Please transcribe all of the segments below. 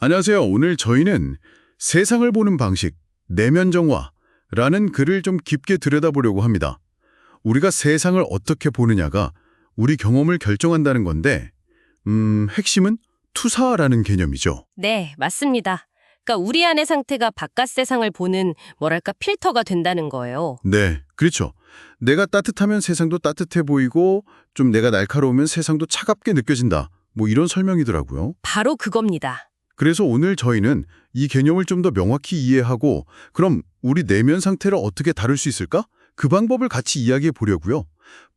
안녕하세요. 오늘 저희는 세상을 보는 방식, 내면 정화라는 글을 좀 깊게 들여다보려고 합니다. 우리가 세상을 어떻게 보느냐가 우리 경험을 결정한다는 건데, 핵심은 투사라는 개념이죠. 네, 맞습니다. 그러니까 우리 안의 상태가 바깥 세상을 보는 뭐랄까 필터가 된다는 거예요. 네, 그렇죠. 내가 따뜻하면 세상도 따뜻해 보이고, 좀 내가 날카로우면 세상도 차갑게 느껴진다. 뭐 이런 설명이더라고요. 바로 그겁니다. 그래서 오늘 저희는 이 개념을 좀 더 명확히 이해하고 그럼 우리 내면 상태를 어떻게 다룰 수 있을까? 그 방법을 같이 이야기해 보려고요.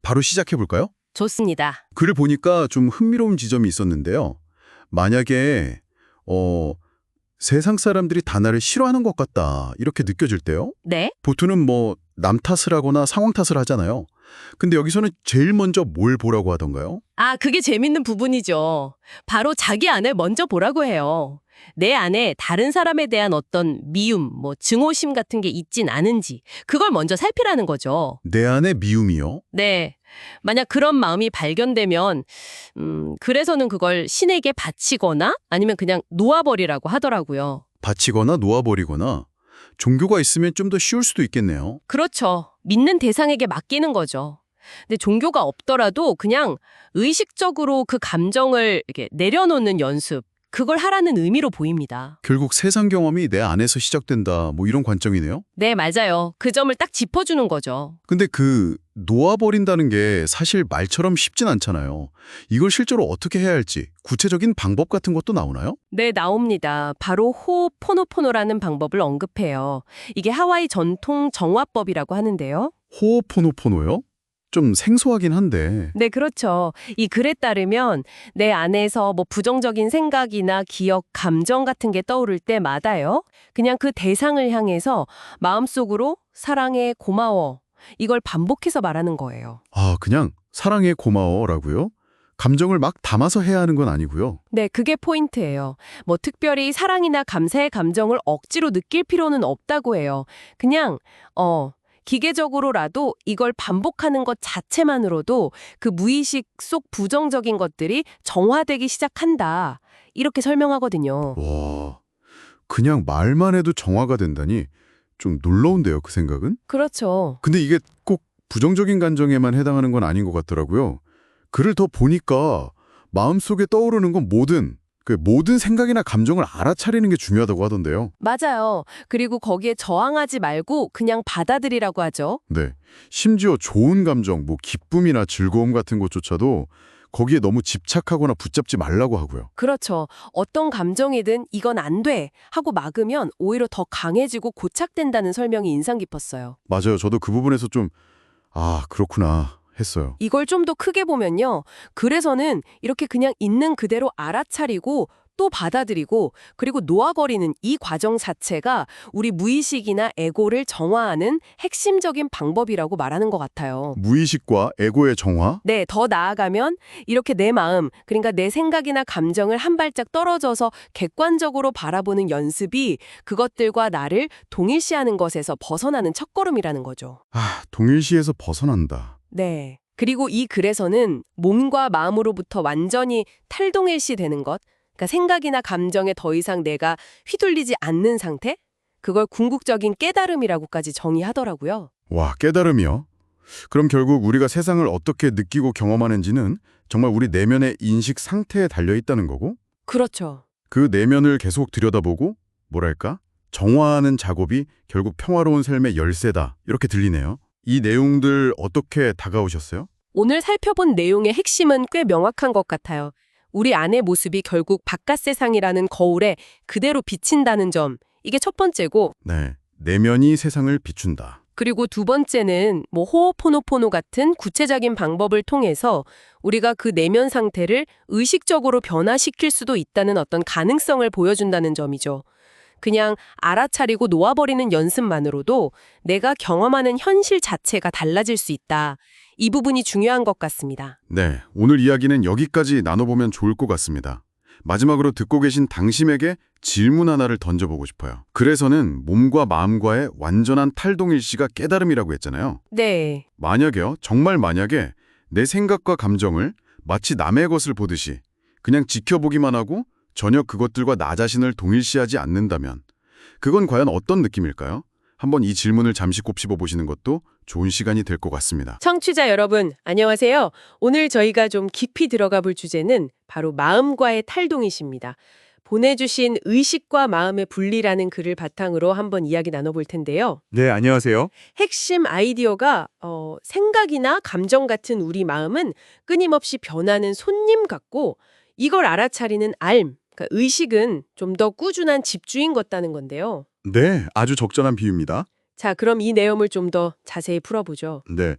바로 시작해 볼까요? 좋습니다. 글을 보니까 좀 흥미로운 지점이 있었는데요. 만약에 세상 사람들이 다 나를 싫어하는 것 같다 이렇게 느껴질 때요. 네? 보통은 뭐 남 탓을 하거나 상황 탓을 하잖아요. 근데 여기서는 제일 먼저 뭘 보라고 하던가요? 그게 재밌는 부분이죠. 바로 자기 안을 먼저 보라고 해요. 내 안에 다른 사람에 대한 어떤 미움, 증오심 같은 게 있진 않은지 그걸 먼저 살피라는 거죠. 내 안의 미움이요? 네. 만약 그런 마음이 발견되면 그래서는 그걸 신에게 바치거나 아니면 그냥 놓아버리라고 하더라고요. 바치거나 놓아버리거나 종교가 있으면 좀 더 쉬울 수도 있겠네요. 그렇죠. 믿는 대상에게 맡기는 거죠. 근데 종교가 없더라도 그냥 의식적으로 그 감정을 이렇게 내려놓는 연습, 그걸 하라는 의미로 보입니다. 결국 세상 경험이 내 안에서 시작된다 뭐 이런 관점이네요. 네, 맞아요. 그 점을 딱 짚어주는 거죠. 근데 그 놓아버린다는 게 사실 말처럼 쉽진 않잖아요. 이걸 실제로 어떻게 해야 할지 구체적인 방법 같은 것도 나오나요? 네, 나옵니다. 바로 호흡포노포노라는 방법을 언급해요. 이게 하와이 전통 정화법이라고 하는데요. 호호포노포노요? 좀 생소하긴 한데. 네, 그렇죠. 이 글에 따르면 내 안에서 부정적인 생각이나 기억, 감정 같은 게 떠오를 때마다요. 그냥 그 대상을 향해서 마음속으로 사랑해, 고마워. 이걸 반복해서 말하는 거예요. 그냥 사랑해 고마워라고요? 감정을 막 담아서 해야 하는 건 아니고요. 네, 그게 포인트예요. 특별히 사랑이나 감사의 감정을 억지로 느낄 필요는 없다고 해요. 그냥, 기계적으로라도 이걸 반복하는 것 자체만으로도 그 무의식 속 부정적인 것들이 정화되기 시작한다. 이렇게 설명하거든요. 와, 그냥 말만 해도 정화가 된다니 좀 놀라운데요, 그 생각은? 그렇죠. 근데 이게 꼭 부정적인 감정에만 해당하는 건 아닌 것 같더라고요. 글을 더 보니까 마음속에 떠오르는 건 모든 생각이나 감정을 알아차리는 게 중요하다고 하던데요. 맞아요. 그리고 거기에 저항하지 말고 그냥 받아들이라고 하죠. 네. 심지어 좋은 감정, 기쁨이나 즐거움 같은 것조차도 거기에 너무 집착하거나 붙잡지 말라고 하고요. 그렇죠. 어떤 감정이든 이건 안 돼 하고 막으면 오히려 더 강해지고 고착된다는 설명이 인상 깊었어요. 맞아요. 저도 그 부분에서 좀, 그렇구나 했어요. 이걸 좀 더 크게 보면요. 그래서는 이렇게 그냥 있는 그대로 알아차리고 또 받아들이고 그리고 놓아버리는 이 과정 자체가 우리 무의식이나 에고를 정화하는 핵심적인 방법이라고 말하는 것 같아요. 무의식과 에고의 정화? 네, 더 나아가면 이렇게 내 마음, 그러니까 내 생각이나 감정을 한 발짝 떨어져서 객관적으로 바라보는 연습이 그것들과 나를 동일시하는 것에서 벗어나는 첫걸음이라는 거죠. 동일시에서 벗어난다. 네. 그리고 이 글에서는 몸과 마음으로부터 완전히 탈동일시 되는 것, 그러니까 생각이나 감정에 더 이상 내가 휘둘리지 않는 상태? 그걸 궁극적인 깨달음이라고까지 정의하더라고요. 와, 깨달음이요? 그럼 결국 우리가 세상을 어떻게 느끼고 경험하는지는 정말 우리 내면의 인식 상태에 달려있다는 거고 그렇죠. 그 내면을 계속 들여다보고 정화하는 작업이 결국 평화로운 삶의 열쇠다. 이렇게 들리네요. 이 내용들 어떻게 다가오셨어요? 오늘 살펴본 내용의 핵심은 꽤 명확한 것 같아요. 우리 안의 모습이 결국 바깥 세상이라는 거울에 그대로 비친다는 점, 이게 첫 번째고, 네, 내면이 세상을 비춘다. 그리고 두 번째는 호호포노포노 같은 구체적인 방법을 통해서 우리가 그 내면 상태를 의식적으로 변화시킬 수도 있다는 어떤 가능성을 보여준다는 점이죠. 그냥 알아차리고 놓아버리는 연습만으로도 내가 경험하는 현실 자체가 달라질 수 있다. 이 부분이 중요한 것 같습니다. 네, 오늘 이야기는 여기까지 나눠보면 좋을 것 같습니다. 마지막으로 듣고 계신 당신에게 질문 하나를 던져보고 싶어요. 그래서는 몸과 마음과의 완전한 탈동일시가 깨달음이라고 했잖아요. 네. 만약에요, 정말 만약에 내 생각과 감정을 마치 남의 것을 보듯이 그냥 지켜보기만 하고 전혀 그것들과 나 자신을 동일시하지 않는다면 그건 과연 어떤 느낌일까요? 한번 이 질문을 잠시 곱씹어 보시는 것도 좋은 시간이 될 것 같습니다. 청취자 여러분, 안녕하세요. 오늘 저희가 좀 깊이 들어가 볼 주제는 바로 마음과의 탈동이십니다. 보내주신 의식과 마음의 분리라는 글을 바탕으로 한번 이야기 나눠볼 텐데요. 네, 안녕하세요. 핵심 아이디어가 생각이나 감정 같은 우리 마음은 끊임없이 변하는 손님 같고 이걸 알아차리는 그러니까 의식은 좀 더 꾸준한 집주인 같다는 건데요. 네, 아주 적절한 비유입니다. 자, 그럼 이 내용을 좀 더 자세히 풀어보죠. 네.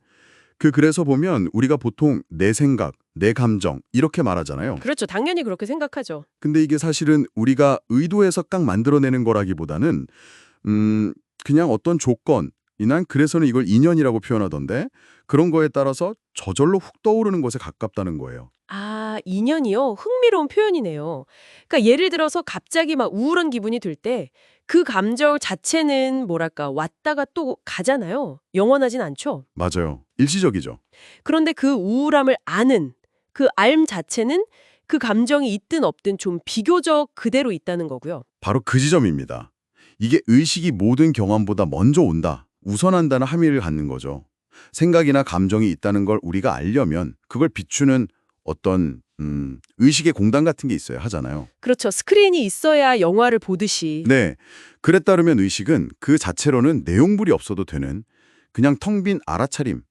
그래서 보면 우리가 보통 내 생각, 내 감정 이렇게 말하잖아요. 그렇죠. 당연히 그렇게 생각하죠. 근데 이게 사실은 우리가 의도해서 딱 만들어내는 거라기보다는 그냥 어떤 조건이난 그래서는 이걸 인연이라고 표현하던데 그런 거에 따라서 저절로 훅 떠오르는 것에 가깝다는 거예요. 아, 인연이요? 흥미로운 표현이네요. 그러니까 예를 들어서 갑자기 막 우울한 기분이 들 때 그 감정 자체는 뭐랄까 왔다가 또 가잖아요. 영원하진 않죠. 맞아요. 일시적이죠. 그런데 그 우울함을 아는 그 알 자체는 그 감정이 있든 없든 좀 비교적 그대로 있다는 거고요. 바로 그 지점입니다. 이게 의식이 모든 경험보다 먼저 온다, 우선한다는 함의를 갖는 거죠. 생각이나 감정이 있다는 걸 우리가 알려면 그걸 비추는 어떤 의식의 공단 같은 게 있어야 하잖아요. 그렇죠. 스크린이 있어야 영화를 보듯이. 네, 그에 따르면 의식은 그 자체로는 내용물이 없어도 되는 그냥 텅 빈 알아차림,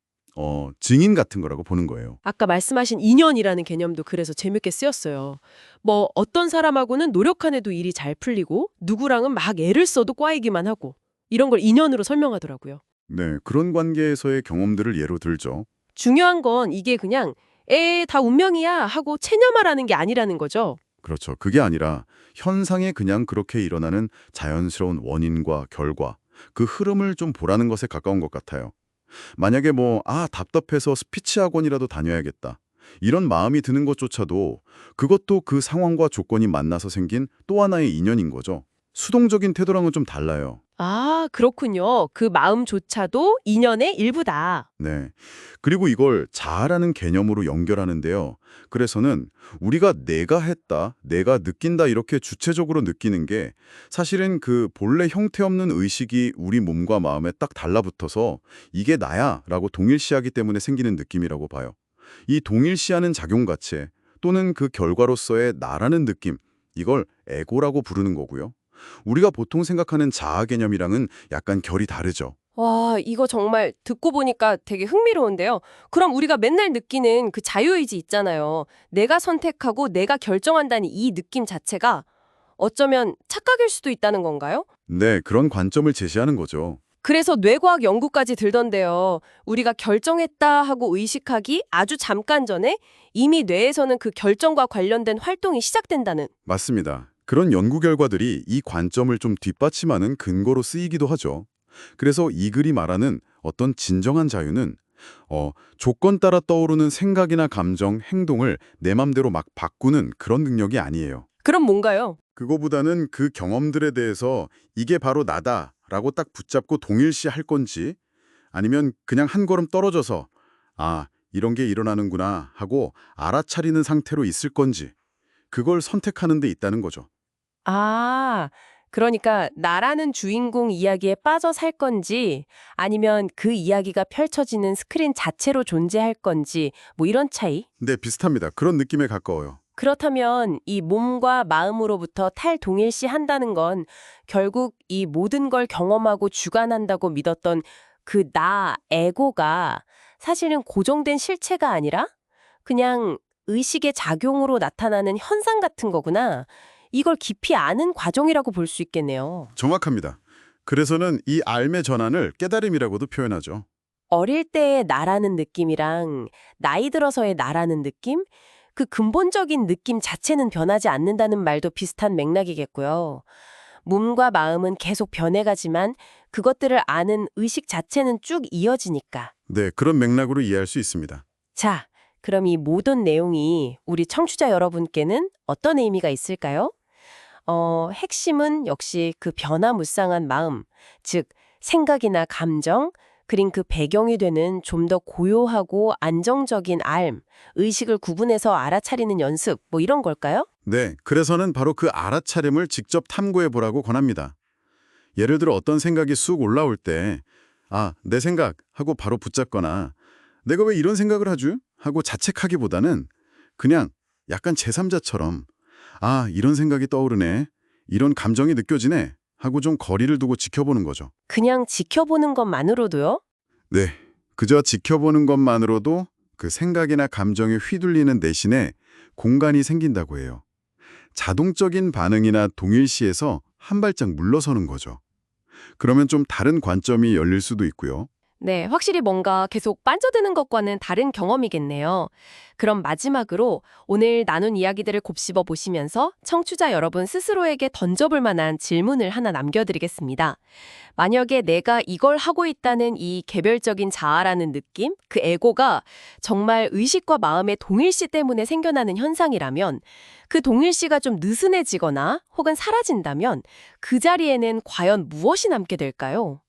증인 같은 거라고 보는 거예요. 아까 말씀하신 인연이라는 개념도 그래서 재밌게 쓰였어요. 뭐 어떤 사람하고는 노력한 해도 일이 잘 풀리고 누구랑은 막 애를 써도 꽈이기만 하고 이런 걸 인연으로 설명하더라고요. 네, 그런 관계에서의 경험들을 예로 들죠. 중요한 건 이게 그냥 다 운명이야 하고 체념하라는 게 아니라는 거죠. 그렇죠. 그게 아니라 현상에 그냥 그렇게 일어나는 자연스러운 원인과 결과, 그 흐름을 좀 보라는 것에 가까운 것 같아요. 만약에 답답해서 스피치 학원이라도 다녀야겠다. 이런 마음이 드는 것조차도 그것도 그 상황과 조건이 만나서 생긴 또 하나의 인연인 거죠. 수동적인 태도랑은 좀 달라요. 아, 그렇군요. 그 마음조차도 인연의 일부다. 네. 그리고 이걸 자아라는 개념으로 연결하는데요. 그래서는 우리가 내가 했다, 내가 느낀다 이렇게 주체적으로 느끼는 게 사실은 그 본래 형태없는 의식이 우리 몸과 마음에 딱 달라붙어서 이게 나야 라고 동일시하기 때문에 생기는 느낌이라고 봐요. 이 동일시하는 작용가체 또는 그 결과로서의 나라는 느낌, 이걸 에고라고 부르는 거고요. 우리가 보통 생각하는 자아 개념이랑은 약간 결이 다르죠. 와, 이거 정말 듣고 보니까 되게 흥미로운데요. 그럼 우리가 맨날 느끼는 그 자유의지 있잖아요. 내가 선택하고 내가 결정한다는 이 느낌 자체가 어쩌면 착각일 수도 있다는 건가요? 네, 그런 관점을 제시하는 거죠. 그래서 뇌과학 연구까지 들던데요. 우리가 결정했다 하고 의식하기 아주 잠깐 전에 이미 뇌에서는 그 결정과 관련된 활동이 시작된다는. 맞습니다. 그런 연구 결과들이 이 관점을 좀 뒷받침하는 근거로 쓰이기도 하죠. 그래서 이 글이 말하는 어떤 진정한 자유는 조건 따라 떠오르는 생각이나 감정, 행동을 내 맘대로 막 바꾸는 그런 능력이 아니에요. 그럼 뭔가요? 그거보다는 그 경험들에 대해서 이게 바로 나다라고 딱 붙잡고 동일시할 건지 아니면 그냥 한 걸음 떨어져서 이런 게 일어나는구나 하고 알아차리는 상태로 있을 건지 그걸 선택하는 데 있다는 거죠. 아, 그러니까 나라는 주인공 이야기에 빠져 살 건지 아니면 그 이야기가 펼쳐지는 스크린 자체로 존재할 건지 뭐 이런 차이? 네, 비슷합니다. 그런 느낌에 가까워요. 그렇다면 이 몸과 마음으로부터 탈동일시 한다는 건 결국 이 모든 걸 경험하고 주관한다고 믿었던 그 나, 에고가 사실은 고정된 실체가 아니라 그냥 의식의 작용으로 나타나는 현상 같은 거구나. 이걸 깊이 아는 과정이라고 볼 수 있겠네요. 정확합니다. 그래서는 이 삶의 전환을 깨달음이라고도 표현하죠. 어릴 때의 나라는 느낌이랑 나이 들어서의 나라는 느낌? 그 근본적인 느낌 자체는 변하지 않는다는 말도 비슷한 맥락이겠고요. 몸과 마음은 계속 변해가지만 그것들을 아는 의식 자체는 쭉 이어지니까. 네, 그런 맥락으로 이해할 수 있습니다. 자, 그럼 이 모든 내용이 우리 청취자 여러분께는 어떤 의미가 있을까요? 핵심은 역시 그 변화무쌍한 마음, 즉 생각이나 감정, 그린 그 배경이 되는 좀 더 고요하고 안정적인 알, 의식을 구분해서 알아차리는 연습, 뭐 이런 걸까요? 네, 그래서는 바로 그 알아차림을 직접 탐구해 보라고 권합니다. 예를 들어 어떤 생각이 쑥 올라올 때 아, 내 생각 하고 바로 붙잡거나 내가 왜 이런 생각을 하죠? 하고 자책하기보다는 그냥 약간 제3자처럼 아, 이런 생각이 떠오르네. 이런 감정이 느껴지네. 하고 좀 거리를 두고 지켜보는 거죠. 그냥 지켜보는 것만으로도요? 네, 그저 지켜보는 것만으로도 그 생각이나 감정에 휘둘리는 대신에 공간이 생긴다고 해요. 자동적인 반응이나 동일시에서 한 발짝 물러서는 거죠. 그러면 좀 다른 관점이 열릴 수도 있고요. 네, 확실히 뭔가 계속 빠져드는 것과는 다른 경험이겠네요. 그럼 마지막으로 오늘 나눈 이야기들을 곱씹어 보시면서 청취자 여러분 스스로에게 던져볼 만한 질문을 하나 남겨드리겠습니다. 만약에 내가 이걸 하고 있다는 이 개별적인 자아라는 느낌, 그 에고가 정말 의식과 마음의 동일시 때문에 생겨나는 현상이라면 그 동일시가 좀 느슨해지거나 혹은 사라진다면 그 자리에는 과연 무엇이 남게 될까요?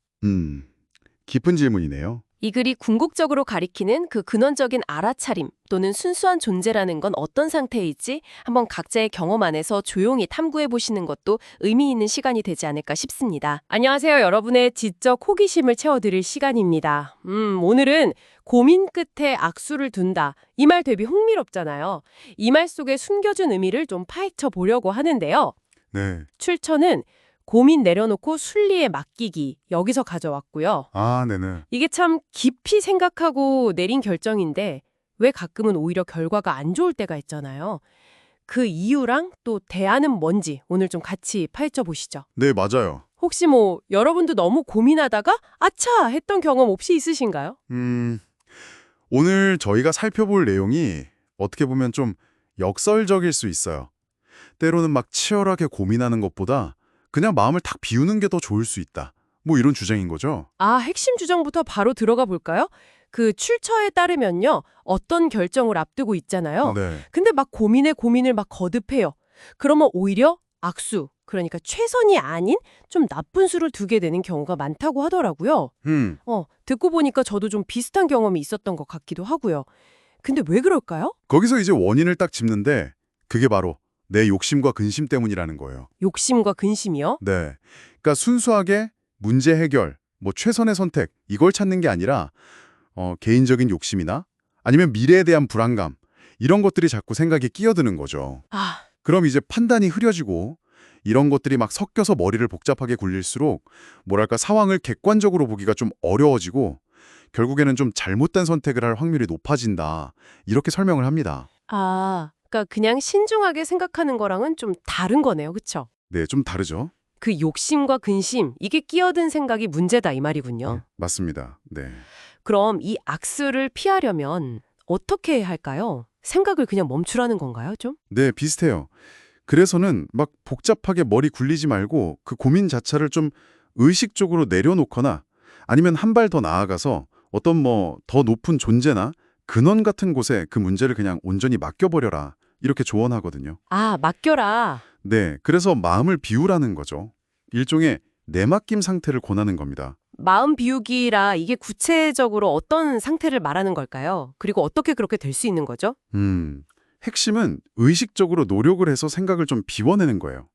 깊은 질문이네요. 이 글이 궁극적으로 가리키는 그 근원적인 알아차림 또는 순수한 존재라는 건 어떤 상태일지 한번 각자의 경험 안에서 조용히 탐구해 보시는 것도 의미 있는 시간이 되지 않을까 싶습니다. 안녕하세요. 여러분의 지적 호기심을 채워드릴 시간입니다. 오늘은 고민 끝에 악수를 둔다. 이 말 되게 흥미롭잖아요. 이 말 속에 숨겨진 의미를 좀 파헤쳐 보려고 하는데요. 네. 출처는 고민 내려놓고 순리에 맡기기 여기서 가져왔고요. 아, 네네. 이게 참 깊이 생각하고 내린 결정인데 왜 가끔은 오히려 결과가 안 좋을 때가 있잖아요. 그 이유랑 또 대안은 뭔지 오늘 좀 같이 파헤쳐 보시죠. 네, 맞아요. 혹시 뭐 여러분도 너무 고민하다가 아차 했던 경험 없이 있으신가요? 오늘 저희가 살펴볼 내용이 어떻게 보면 좀 역설적일 수 있어요. 때로는 막 치열하게 고민하는 것보다 그냥 마음을 탁 비우는 게 더 좋을 수 있다. 뭐 이런 주장인 거죠. 아, 핵심 주장부터 바로 들어가 볼까요? 그 출처에 따르면요. 어떤 결정을 앞두고 있잖아요. 네. 근데 막 고민을 막 거듭해요. 그러면 오히려 악수, 그러니까 최선이 아닌 좀 나쁜 수를 두게 되는 경우가 많다고 하더라고요. 듣고 보니까 저도 좀 비슷한 경험이 있었던 것 같기도 하고요. 근데 왜 그럴까요? 거기서 이제 원인을 딱 짚는데 그게 바로 내 욕심과 근심 때문이라는 거예요. 욕심과 근심이요? 네. 그러니까 순수하게 문제 해결, 뭐 최선의 선택 이걸 찾는 게 아니라 개인적인 욕심이나 아니면 미래에 대한 불안감 이런 것들이 자꾸 생각에 끼어드는 거죠. 아, 그럼 이제 판단이 흐려지고 이런 것들이 막 섞여서 머리를 복잡하게 굴릴수록 뭐랄까 상황을 객관적으로 보기가 좀 어려워지고 결국에는 좀 잘못된 선택을 할 확률이 높아진다. 이렇게 설명을 합니다. 그러니까 그냥 신중하게 생각하는 거랑은 좀 다른 거네요. 그쵸? 네, 좀 다르죠? 그 욕심과 근심, 이게 끼어든 생각이 문제다 이 말이군요. 맞습니다. 네. 그럼 이 악수를 피하려면 어떻게 해야 할까요? 생각을 그냥 멈추라는 건가요, 좀? 네, 비슷해요. 그래서는 막 복잡하게 머리 굴리지 말고 그 고민 자체를 좀 의식적으로 내려놓거나 아니면 한 발 더 나아가서 어떤 뭐 더 높은 존재나 근원 같은 곳에 그 문제를 그냥 온전히 맡겨버려라. 이렇게 조언하거든요. 아, 맡겨라. 네, 그래서 마음을 비우라는 거죠. 일종의 내맡김 상태를 권하는 겁니다. 마음 비우기라 이게 구체적으로 어떤 상태를 말하는 걸까요? 그리고 어떻게 그렇게 될 수 있는 거죠? 핵심은 의식적으로 노력을 해서 생각을 좀 비워내는 거예요.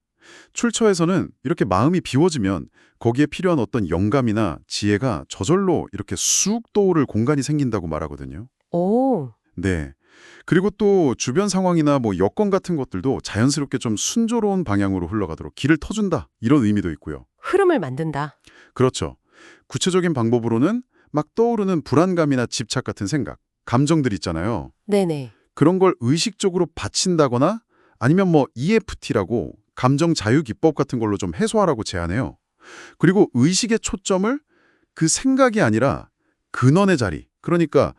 출처에서는 이렇게 마음이 비워지면 거기에 필요한 어떤 영감이나 지혜가 저절로 이렇게 쑥 떠오를 공간이 생긴다고 말하거든요. 오, 네. 그리고 또 주변 상황이나 뭐 여건 같은 것들도 자연스럽게 좀 순조로운 방향으로 흘러가도록 길을 터준다. 이런 의미도 있고요. 흐름을 만든다. 그렇죠. 구체적인 방법으로는 막 떠오르는 불안감이나 집착 같은 생각, 감정들 있잖아요. 네네. 그런 걸 의식적으로 받친다거나 아니면 뭐 EFT라고 감정 자유 기법 같은 걸로 좀 해소하라고 제안해요. 그리고 의식의 초점을 그 생각이 아니라 근원의 자리, 그러니까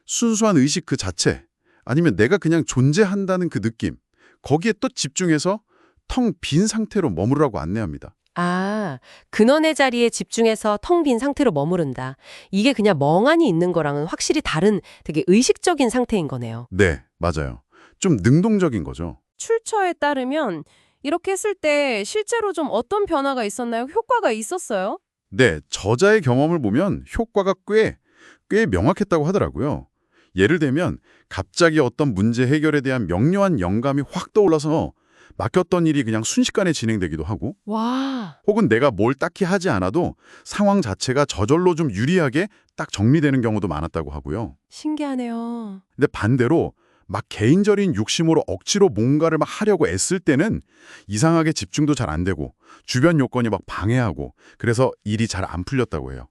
순수한 의식 그 자체, 아니면 내가 그냥 존재한다는 그 느낌, 거기에 또 집중해서 텅 빈 상태로 머무르라고 안내합니다. 아, 근원의 자리에 집중해서 텅 빈 상태로 머무른다. 이게 그냥 멍하니 있는 거랑은 확실히 다른 되게 의식적인 상태인 거네요. 네, 맞아요. 좀 능동적인 거죠. 출처에 따르면 이렇게 했을 때 실제로 좀 어떤 변화가 있었나요? 효과가 있었어요? 네, 저자의 경험을 보면 효과가 꽤 명확했다고 하더라고요. 예를 들면 갑자기 어떤 문제 해결에 대한 명료한 영감이 확 떠올라서 맡겼던 일이 그냥 순식간에 진행되기도 하고, 와, 혹은 내가 뭘 딱히 하지 않아도 상황 자체가 저절로 좀 유리하게 딱 정리되는 경우도 많았다고 하고요. 신기하네요. 근데 반대로 막 개인적인 욕심으로 억지로 뭔가를 막 하려고 애쓸 때는 이상하게 집중도 잘 안 되고 주변 요건이 막 방해하고 그래서 일이 잘 안 풀렸다고 해요.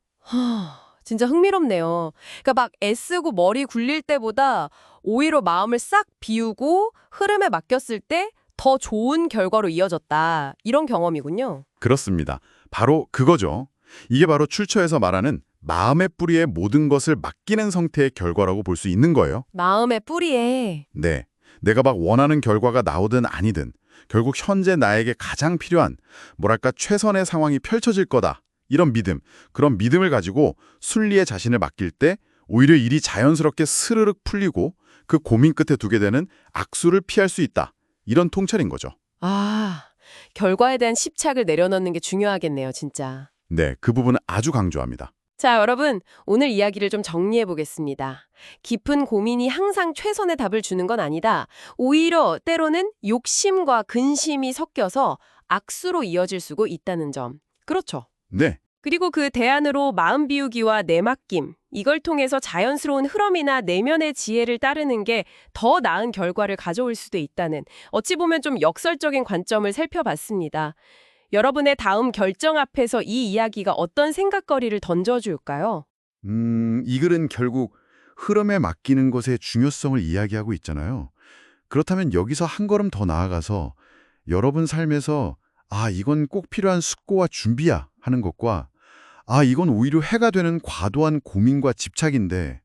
진짜 흥미롭네요. 그러니까 막 애쓰고 머리 굴릴 때보다 오히려 마음을 싹 비우고 흐름에 맡겼을 때 더 좋은 결과로 이어졌다. 이런 경험이군요. 그렇습니다. 바로 그거죠. 이게 바로 출처에서 말하는 마음의 뿌리에 모든 것을 맡기는 상태의 결과라고 볼 수 있는 거예요. 마음의 뿌리에. 네. 내가 막 원하는 결과가 나오든 아니든 결국 현재 나에게 가장 필요한 뭐랄까 최선의 상황이 펼쳐질 거다. 이런 믿음, 그런 믿음을 가지고 순리에 자신을 맡길 때 오히려 일이 자연스럽게 스르륵 풀리고 그 고민 끝에 두게 되는 악수를 피할 수 있다. 이런 통찰인 거죠. 아, 결과에 대한 집착을 내려놓는 게 중요하겠네요, 진짜. 네, 그 부분은 아주 강조합니다. 자, 여러분, 오늘 이야기를 좀 정리해 보겠습니다. 깊은 고민이 항상 최선의 답을 주는 건 아니다. 오히려 때로는 욕심과 근심이 섞여서 악수로 이어질 수도 있다는 점. 그렇죠. 네, 그리고 그 대안으로 마음 비우기와 내맡김, 이걸 통해서 자연스러운 흐름이나 내면의 지혜를 따르는 게 더 나은 결과를 가져올 수도 있다는 어찌 보면 좀 역설적인 관점을 살펴봤습니다. 여러분의 다음 결정 앞에서 이 이야기가 어떤 생각거리를 던져줄까요? 이 글은 결국 흐름에 맡기는 것의 중요성을 이야기하고 있잖아요. 그렇다면 여기서 한 걸음 더 나아가서 여러분 삶에서 이건 꼭 필요한 숙고와 준비야 하는 것과 이건 오히려 해가 되는 과도한 고민과 집착인데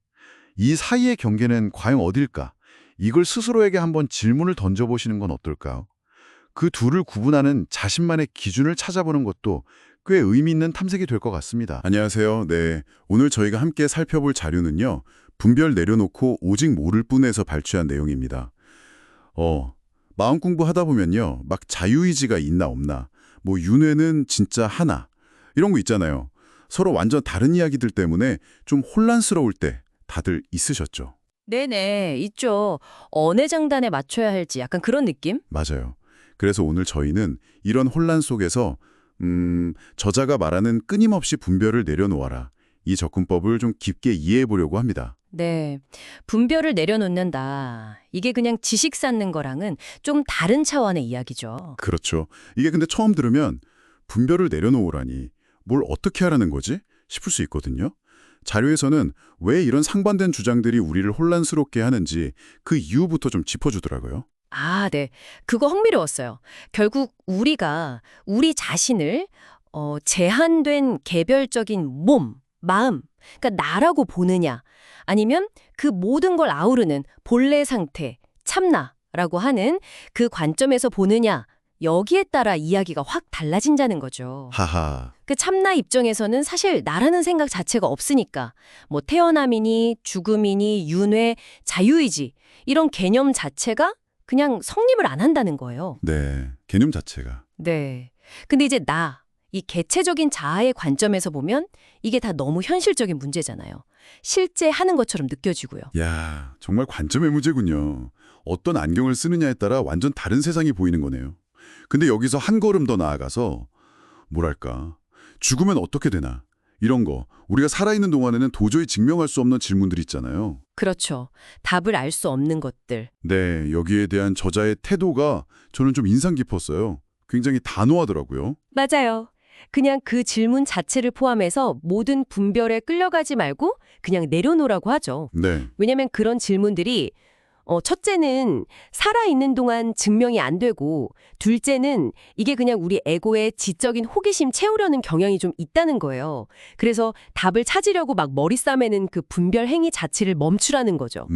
이 사이의 경계는 과연 어딜까? 이걸 스스로에게 한번 질문을 던져보시는 건 어떨까요? 그 둘을 구분하는 자신만의 기준을 찾아보는 것도 꽤 의미 있는 탐색이 될 것 같습니다. 안녕하세요. 네, 오늘 저희가 함께 살펴볼 자료는요. 분별 내려놓고 오직 모를 뿐에서 발췌한 내용입니다. 마음 공부하다 보면요. 막 자유의지가 있나 없나, 뭐 윤회는 진짜 하나, 이런 거 있잖아요. 서로 완전 다른 이야기들 때문에 좀 혼란스러울 때 다들 있으셨죠? 네네, 있죠. 어느 장단에 맞춰야 할지 약간 그런 느낌? 맞아요. 그래서 오늘 저희는 이런 혼란 속에서 저자가 말하는 끊임없이 분별을 내려놓아라. 이 접근법을 좀 깊게 이해해 보려고 합니다. 네, 분별을 내려놓는다. 이게 그냥 지식 쌓는 거랑은 좀 다른 차원의 이야기죠. 그렇죠. 이게 근데 처음 들으면 분별을 내려놓으라니 뭘 어떻게 하라는 거지? 싶을 수 있거든요. 자료에서는 왜 이런 상반된 주장들이 우리를 혼란스럽게 하는지 그 이유부터 좀 짚어주더라고요. 아, 네. 그거 흥미로웠어요. 결국 우리가 우리 자신을 제한된 개별적인 몸, 마음, 그러니까 나라고 보느냐, 아니면 그 모든 걸 아우르는 본래 상태, 참나라고 하는 그 관점에서 보느냐, 여기에 따라 이야기가 확 달라진다는 거죠. 하하. 그 참나 입장에서는 사실 나라는 생각 자체가 없으니까 뭐 태어남이니 죽음이니 윤회, 자유의지 이런 개념 자체가 그냥 성립을 안 한다는 거예요. 네, 개념 자체가. 네. 근데 이제 이 개체적인 자아의 관점에서 보면 이게 다 너무 현실적인 문제잖아요. 실제 하는 것처럼 느껴지고요. 야, 정말 관점의 문제군요. 어떤 안경을 쓰느냐에 따라 완전 다른 세상이 보이는 거네요. 근데 여기서 한 걸음 더 나아가서 뭐랄까, 죽으면 어떻게 되나? 이런 거, 우리가 살아있는 동안에는 도저히 증명할 수 없는 질문들이 있잖아요. 그렇죠. 답을 알 수 없는 것들. 네, 여기에 대한 저자의 태도가 저는 좀 인상 깊었어요. 굉장히 단호하더라고요. 맞아요. 그냥 그 질문 자체를 포함해서 모든 분별에 끌려가지 말고 그냥 내려놓으라고 하죠. 네, 왜냐하면 그런 질문들이 첫째는 살아있는 동안 증명이 안 되고 둘째는 이게 그냥 우리 에고의 지적인 호기심 채우려는 경향이 좀 있다는 거예요. 그래서 답을 찾으려고 막 머리 싸매는 그 분별 행위 자체를 멈추라는 거죠.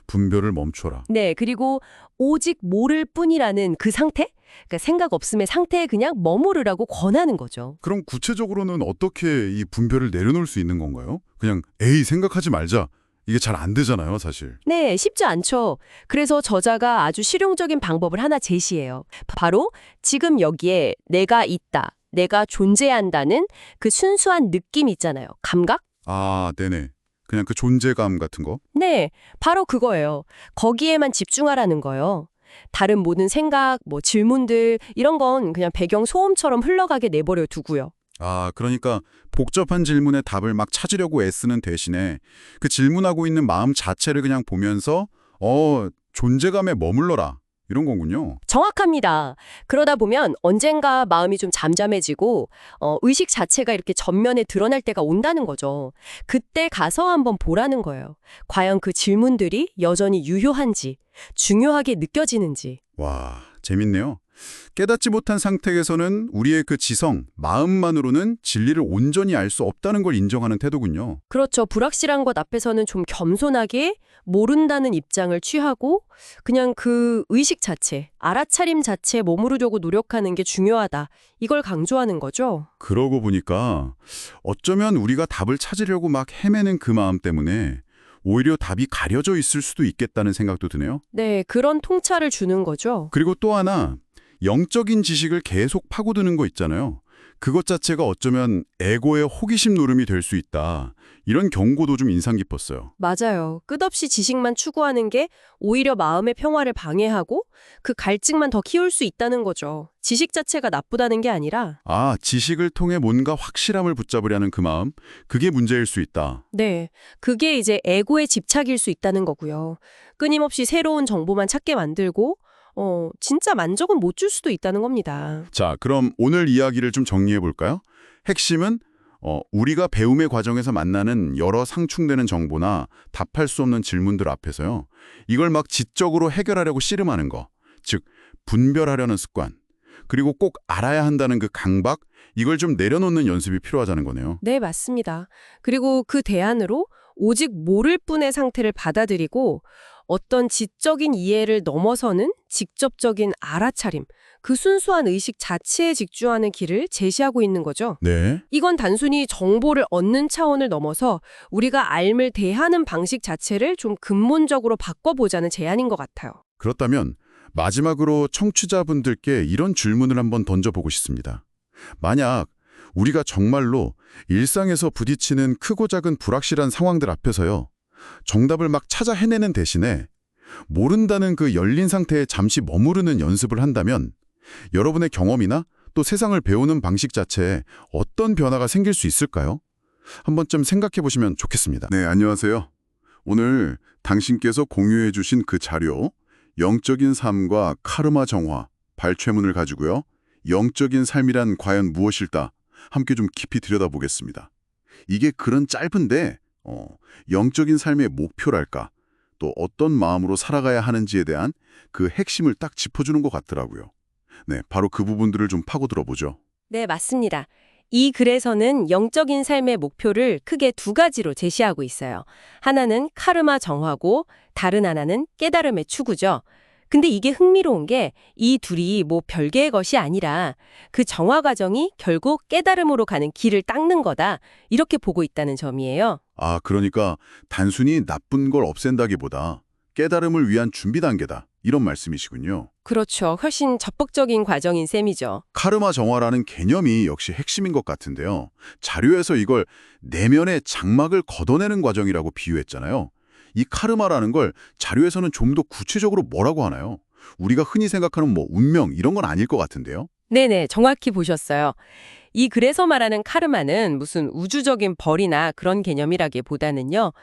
분별을 멈춰라. 네, 그리고 오직 모를 뿐이라는 그 상태? 그러니까 생각 없음의 상태에 그냥 머무르라고 권하는 거죠. 그럼 구체적으로는 어떻게 이 분별을 내려놓을 수 있는 건가요? 그냥 에이 생각하지 말자. 이게 잘 안 되잖아요, 사실. 네, 쉽지 않죠. 그래서 저자가 아주 실용적인 방법을 하나 제시해요. 바로 지금 여기에 내가 있다. 내가 존재한다는 그 순수한 느낌 있잖아요. 감각? 아, 네네. 그냥 그 존재감 같은 거? 네, 바로 그거예요. 거기에만 집중하라는 거예요. 다른 모든 생각, 질문들 이런 건 그냥 배경 소음처럼 흘러가게 내버려 두고요. 아, 그러니까 복잡한 질문에 답을 막 찾으려고 애쓰는 대신에 그 질문하고 있는 마음 자체를 그냥 보면서 존재감에 머물러라. 이런 거군요. 정확합니다. 그러다 보면 언젠가 마음이 좀 잠잠해지고 의식 자체가 이렇게 전면에 드러날 때가 온다는 거죠. 그때 가서 한번 보라는 거예요. 과연 그 질문들이 여전히 유효한지, 중요하게 느껴지는지. 와, 재밌네요. 깨닫지 못한 상태에서는 우리의 그 지성, 마음만으로는 진리를 온전히 알 수 없다는 걸 인정하는 태도군요. 그렇죠. 불확실한 것 앞에서는 좀 겸손하게 모른다는 입장을 취하고 그냥 그 의식 자체, 알아차림 자체에 머무르려고 노력하는 게 중요하다. 이걸 강조하는 거죠. 그러고 보니까 어쩌면 우리가 답을 찾으려고 막 헤매는 그 마음 때문에 오히려 답이 가려져 있을 수도 있겠다는 생각도 드네요. 네, 그런 통찰을 주는 거죠. 그리고 또 하나, 영적인 지식을 계속 파고드는 거 있잖아요. 그것 자체가 어쩌면 에고의 호기심 노름이 될 수 있다. 이런 경고도 좀 인상 깊었어요. 맞아요. 끝없이 지식만 추구하는 게 오히려 마음의 평화를 방해하고 그 갈증만 더 키울 수 있다는 거죠. 지식 자체가 나쁘다는 게 아니라 아, 지식을 통해 뭔가 확실함을 붙잡으려는 그 마음, 그게 문제일 수 있다. 네, 그게 이제 에고의 집착일 수 있다는 거고요. 끊임없이 새로운 정보만 찾게 만들고 진짜 만족은 못 줄 수도 있다는 겁니다. 자, 그럼 오늘 이야기를 좀 정리해 볼까요? 핵심은 우리가 배움의 과정에서 만나는 여러 상충되는 정보나 답할 수 없는 질문들 앞에서요. 이걸 막 지적으로 해결하려고 씨름하는 거, 즉 분별하려는 습관, 그리고 꼭 알아야 한다는 그 강박, 이걸 좀 내려놓는 연습이 필요하다는 거네요. 네, 맞습니다. 그리고 그 대안으로 오직 모를 뿐의 상태를 받아들이고 어떤 지적인 이해를 넘어서는 직접적인 알아차림, 그 순수한 의식 자체에 직주하는 길을 제시하고 있는 거죠. 네. 이건 단순히 정보를 얻는 차원을 넘어서 우리가 알을 대하는 방식 자체를 좀 근본적으로 바꿔보자는 제안인 것 같아요. 그렇다면 마지막으로 청취자분들께 이런 질문을 한번 던져보고 싶습니다. 만약 우리가 정말로 일상에서 부딪히는 크고 작은 불확실한 상황들 앞에서요. 정답을 막 찾아 헤매는 대신에 모른다는 그 열린 상태에 잠시 머무르는 연습을 한다면 여러분의 경험이나 또 세상을 배우는 방식 자체에 어떤 변화가 생길 수 있을까요? 한 번쯤 생각해 보시면 좋겠습니다. 네, 안녕하세요. 오늘 당신께서 공유해 주신 그 자료, 영적인 삶과 카르마 정화, 발췌문을 가지고요. 영적인 삶이란 과연 무엇일까? 함께 좀 깊이 들여다보겠습니다. 이게 글은 짧은데 영적인 삶의 목표랄까? 또 어떤 마음으로 살아가야 하는지에 대한 그 핵심을 딱 짚어주는 것 같더라고요. 네, 바로 그 부분들을 좀 파고들어보죠. 네, 맞습니다. 이 글에서는 영적인 삶의 목표를 크게 두 가지로 제시하고 있어요. 하나는 카르마 정화고 다른 하나는 깨달음의 추구죠. 근데 이게 흥미로운 게 이 둘이 별개의 것이 아니라 그 정화 과정이 결국 깨달음으로 가는 길을 닦는 거다. 이렇게 보고 있다는 점이에요. 아, 그러니까 단순히 나쁜 걸 없앤다기보다 깨달음을 위한 준비 단계다. 이런 말씀이시군요. 그렇죠. 훨씬 적극적인 과정인 셈이죠. 카르마 정화라는 개념이 역시 핵심인 것 같은데요. 자료에서 이걸 내면의 장막을 걷어내는 과정이라고 비유했잖아요. 이 카르마라는 걸 자료에서는 좀 더 구체적으로 뭐라고 하나요? 우리가 흔히 생각하는 운명 이런 건 아닐 것 같은데요. 네네, 정확히 보셨어요. 이 글에서 말하는 카르마는 무슨 우주적인 벌이나 그런 개념이라기보다는요.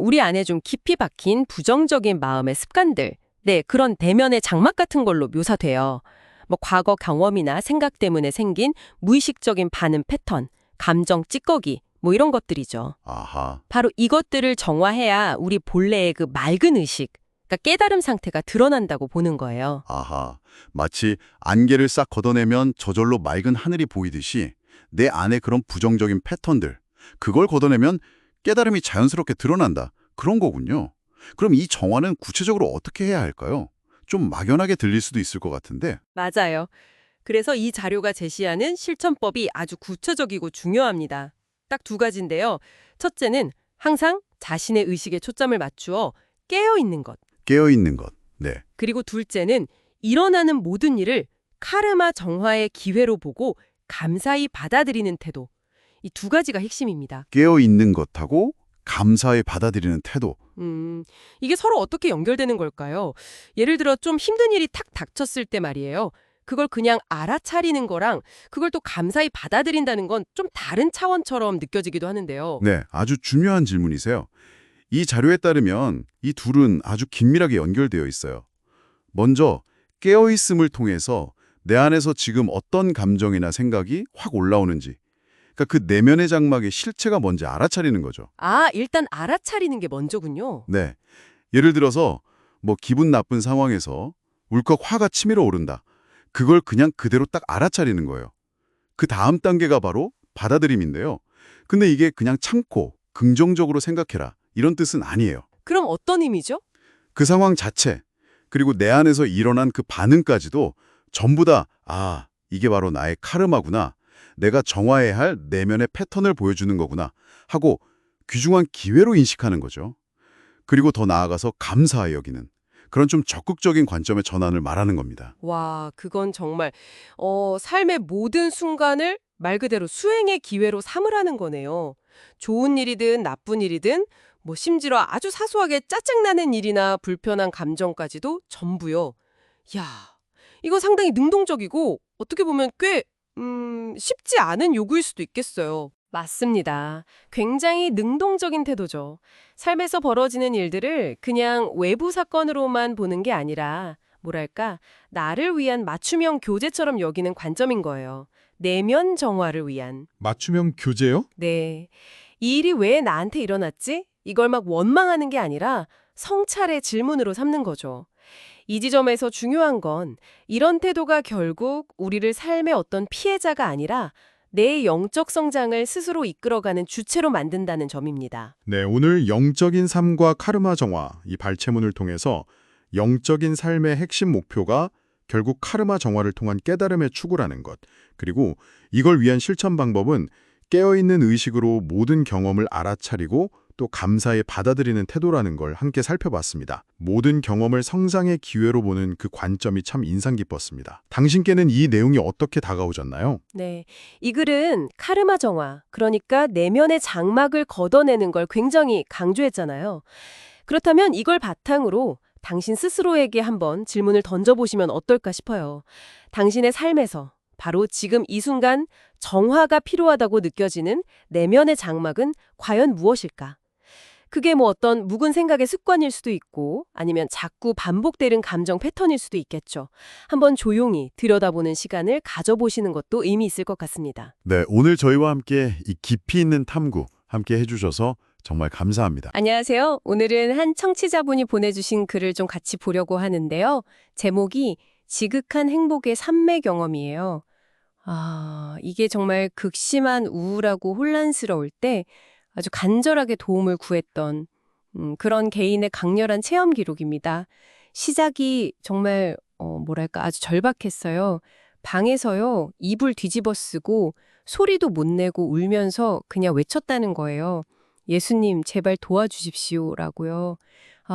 우리 안에 좀 깊이 박힌 부정적인 마음의 습관들, 네, 그런 대면의 장막 같은 걸로 묘사돼요. 과거 경험이나 생각 때문에 생긴 무의식적인 반응 패턴, 감정 찌꺼기, 이런 것들이죠. 아하. 바로 이것들을 정화해야 우리 본래의 그 맑은 의식, 그러니까 깨달음 상태가 드러난다고 보는 거예요. 아하. 마치 안개를 싹 걷어내면 저절로 맑은 하늘이 보이듯이 내 안에 그런 부정적인 패턴들, 그걸 걷어내면 깨달음이 자연스럽게 드러난다. 그런 거군요. 그럼 이 정화는 구체적으로 어떻게 해야 할까요? 좀 막연하게 들릴 수도 있을 것 같은데. 맞아요. 그래서 이 자료가 제시하는 실천법이 아주 구체적이고 중요합니다. 딱 두 가지인데요. 첫째는 항상 자신의 의식에 초점을 맞추어 깨어있는 것. 깨어있는 것. 네. 그리고 둘째는 일어나는 모든 일을 카르마 정화의 기회로 보고 감사히 받아들이는 태도. 이 두 가지가 핵심입니다. 깨어있는 것하고 감사히 받아들이는 태도. 이게 서로 어떻게 연결되는 걸까요? 예를 들어 좀 힘든 일이 탁 닥쳤을 때 말이에요. 그걸 그냥 알아차리는 거랑 그걸 또 감사히 받아들인다는 건 좀 다른 차원처럼 느껴지기도 하는데요. 네, 아주 중요한 질문이세요. 이 자료에 따르면 이 둘은 아주 긴밀하게 연결되어 있어요. 먼저 깨어있음을 통해서 내 안에서 지금 어떤 감정이나 생각이 확 올라오는지, 그러니까 그 내면의 장막의 실체가 뭔지 알아차리는 거죠. 일단 알아차리는 게 먼저군요. 네, 예를 들어서 뭐 기분 나쁜 상황에서 울컥 화가 치밀어 오른다. 그걸 그냥 그대로 딱 알아차리는 거예요. 그 다음 단계가 바로 받아들임인데요. 근데 이게 그냥 참고 긍정적으로 생각해라 이런 뜻은 아니에요. 그럼 어떤 의미죠? 그 상황 자체, 그리고 내 안에서 일어난 그 반응까지도 전부 다 이게 바로 나의 카르마구나. 내가 정화해야 할 내면의 패턴을 보여주는 거구나 하고 귀중한 기회로 인식하는 거죠. 그리고 더 나아가서 감사히 여기는 그런 좀 적극적인 관점의 전환을 말하는 겁니다. 와, 그건 정말 삶의 모든 순간을 말 그대로 수행의 기회로 삼으라는 거네요. 좋은 일이든 나쁜 일이든 뭐 심지어 아주 사소하게 짜증나는 일이나 불편한 감정까지도 전부요. 야, 이거 상당히 능동적이고 어떻게 보면 꽤 쉽지 않은 요구일 수도 있겠어요. 맞습니다. 굉장히 능동적인 태도죠. 삶에서 벌어지는 일들을 그냥 외부 사건으로만 보는 게 아니라 뭐랄까, 나를 위한 맞춤형 교재처럼 여기는 관점인 거예요. 내면 정화를 위한. 맞춤형 교재요? 네. 이 일이 왜 나한테 일어났지? 이걸 막 원망하는 게 아니라 성찰의 질문으로 삼는 거죠. 이 지점에서 중요한 건 이런 태도가 결국 우리를 삶의 어떤 피해자가 아니라 내 영적 성장을 스스로 이끌어가는 주체로 만든다는 점입니다. 네, 오늘 영적인 삶과 카르마 정화, 이 발췌문을 통해서 영적인 삶의 핵심 목표가 결국 카르마 정화를 통한 깨달음의 추구라는 것, 그리고 이걸 위한 실천 방법은 깨어있는 의식으로 모든 경험을 알아차리고 또 감사히 받아들이는 태도라는 걸 함께 살펴봤습니다. 모든 경험을 성장의 기회로 보는 그 관점이 참 인상 깊었습니다. 당신께는 이 내용이 어떻게 다가오셨나요? 네. 이 글은 카르마 정화, 그러니까 내면의 장막을 걷어내는 걸 굉장히 강조했잖아요. 그렇다면 이걸 바탕으로 당신 스스로에게 한번 질문을 던져보시면 어떨까 싶어요. 당신의 삶에서 바로 지금 이 순간 정화가 필요하다고 느껴지는 내면의 장막은 과연 무엇일까? 그게 뭐 어떤 묵은 생각의 습관일 수도 있고 아니면 자꾸 반복되는 감정 패턴일 수도 있겠죠. 한번 조용히 들여다보는 시간을 가져보시는 것도 의미 있을 것 같습니다. 네, 오늘 저희와 함께 이 깊이 있는 탐구 함께 해주셔서 정말 감사합니다. 안녕하세요. 오늘은 한 청취자분이 보내주신 글을 좀 같이 보려고 하는데요. 제목이 지극한 행복의 삼매 경험이에요. 이게 정말 극심한 우울하고 혼란스러울 때 아주 간절하게 도움을 구했던 그런 개인의 강렬한 체험 기록입니다. 시작이 정말 뭐랄까 아주 절박했어요. 방에서요 이불 뒤집어 쓰고 소리도 못 내고 울면서 그냥 외쳤다는 거예요. 예수님 제발 도와주십시오라고요.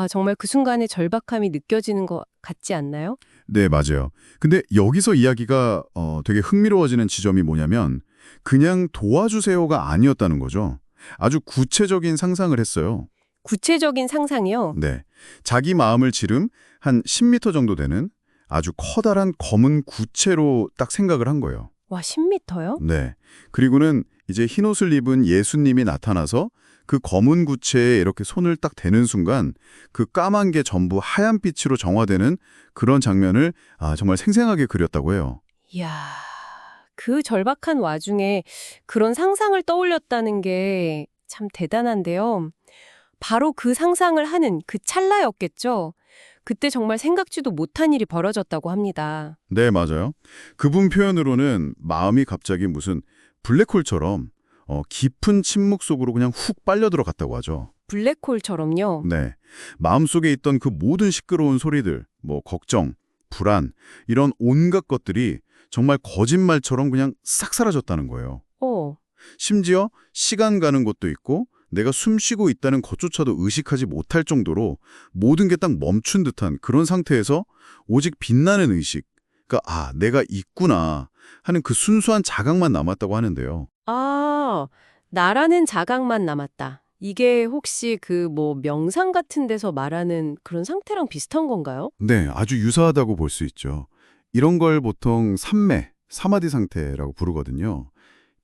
정말 그 순간에 절박함이 느껴지는 것 같지 않나요? 네, 맞아요. 근데 여기서 이야기가 되게 흥미로워지는 지점이 뭐냐면 그냥 도와주세요가 아니었다는 거죠. 아주 구체적인 상상을 했어요. 구체적인 상상이요? 네, 자기 마음을 지름 한 10m 정도 되는 아주 커다란 검은 구체로 딱 생각을 한 거예요. 와, 10m요? 네, 그리고는 이제 흰옷을 입은 예수님이 나타나서 그 검은 구체에 이렇게 손을 딱 대는 순간 그 까만 게 전부 하얀 빛으로 정화되는 그런 장면을 정말 생생하게 그렸다고 해요. 이야, 그 절박한 와중에 그런 상상을 떠올렸다는 게 참 대단한데요. 바로 그 상상을 하는 그 찰나였겠죠. 그때 정말 생각지도 못한 일이 벌어졌다고 합니다. 네, 맞아요. 그분 표현으로는 마음이 갑자기 무슨 블랙홀처럼 깊은 침묵 속으로 그냥 훅 빨려 들어갔다고 하죠. 블랙홀처럼요. 네, 마음속에 있던 그 모든 시끄러운 소리들, 뭐 걱정, 불안, 이런 온갖 것들이 정말 거짓말처럼 그냥 싹 사라졌다는 거예요. 심지어 시간 가는 것도 있고 내가 숨 쉬고 있다는 것조차도 의식하지 못할 정도로 모든 게 딱 멈춘 듯한 그런 상태에서 오직 빛나는 의식, 그러니까 내가 있구나 하는 그 순수한 자각만 남았다고 하는데요. 아, 나라는 자각만 남았다. 이게 혹시 그 뭐 명상 같은 데서 말하는 그런 상태랑 비슷한 건가요? 네, 아주 유사하다고 볼 수 있죠. 이런 걸 보통 삼매, 사마디 상태라고 부르거든요.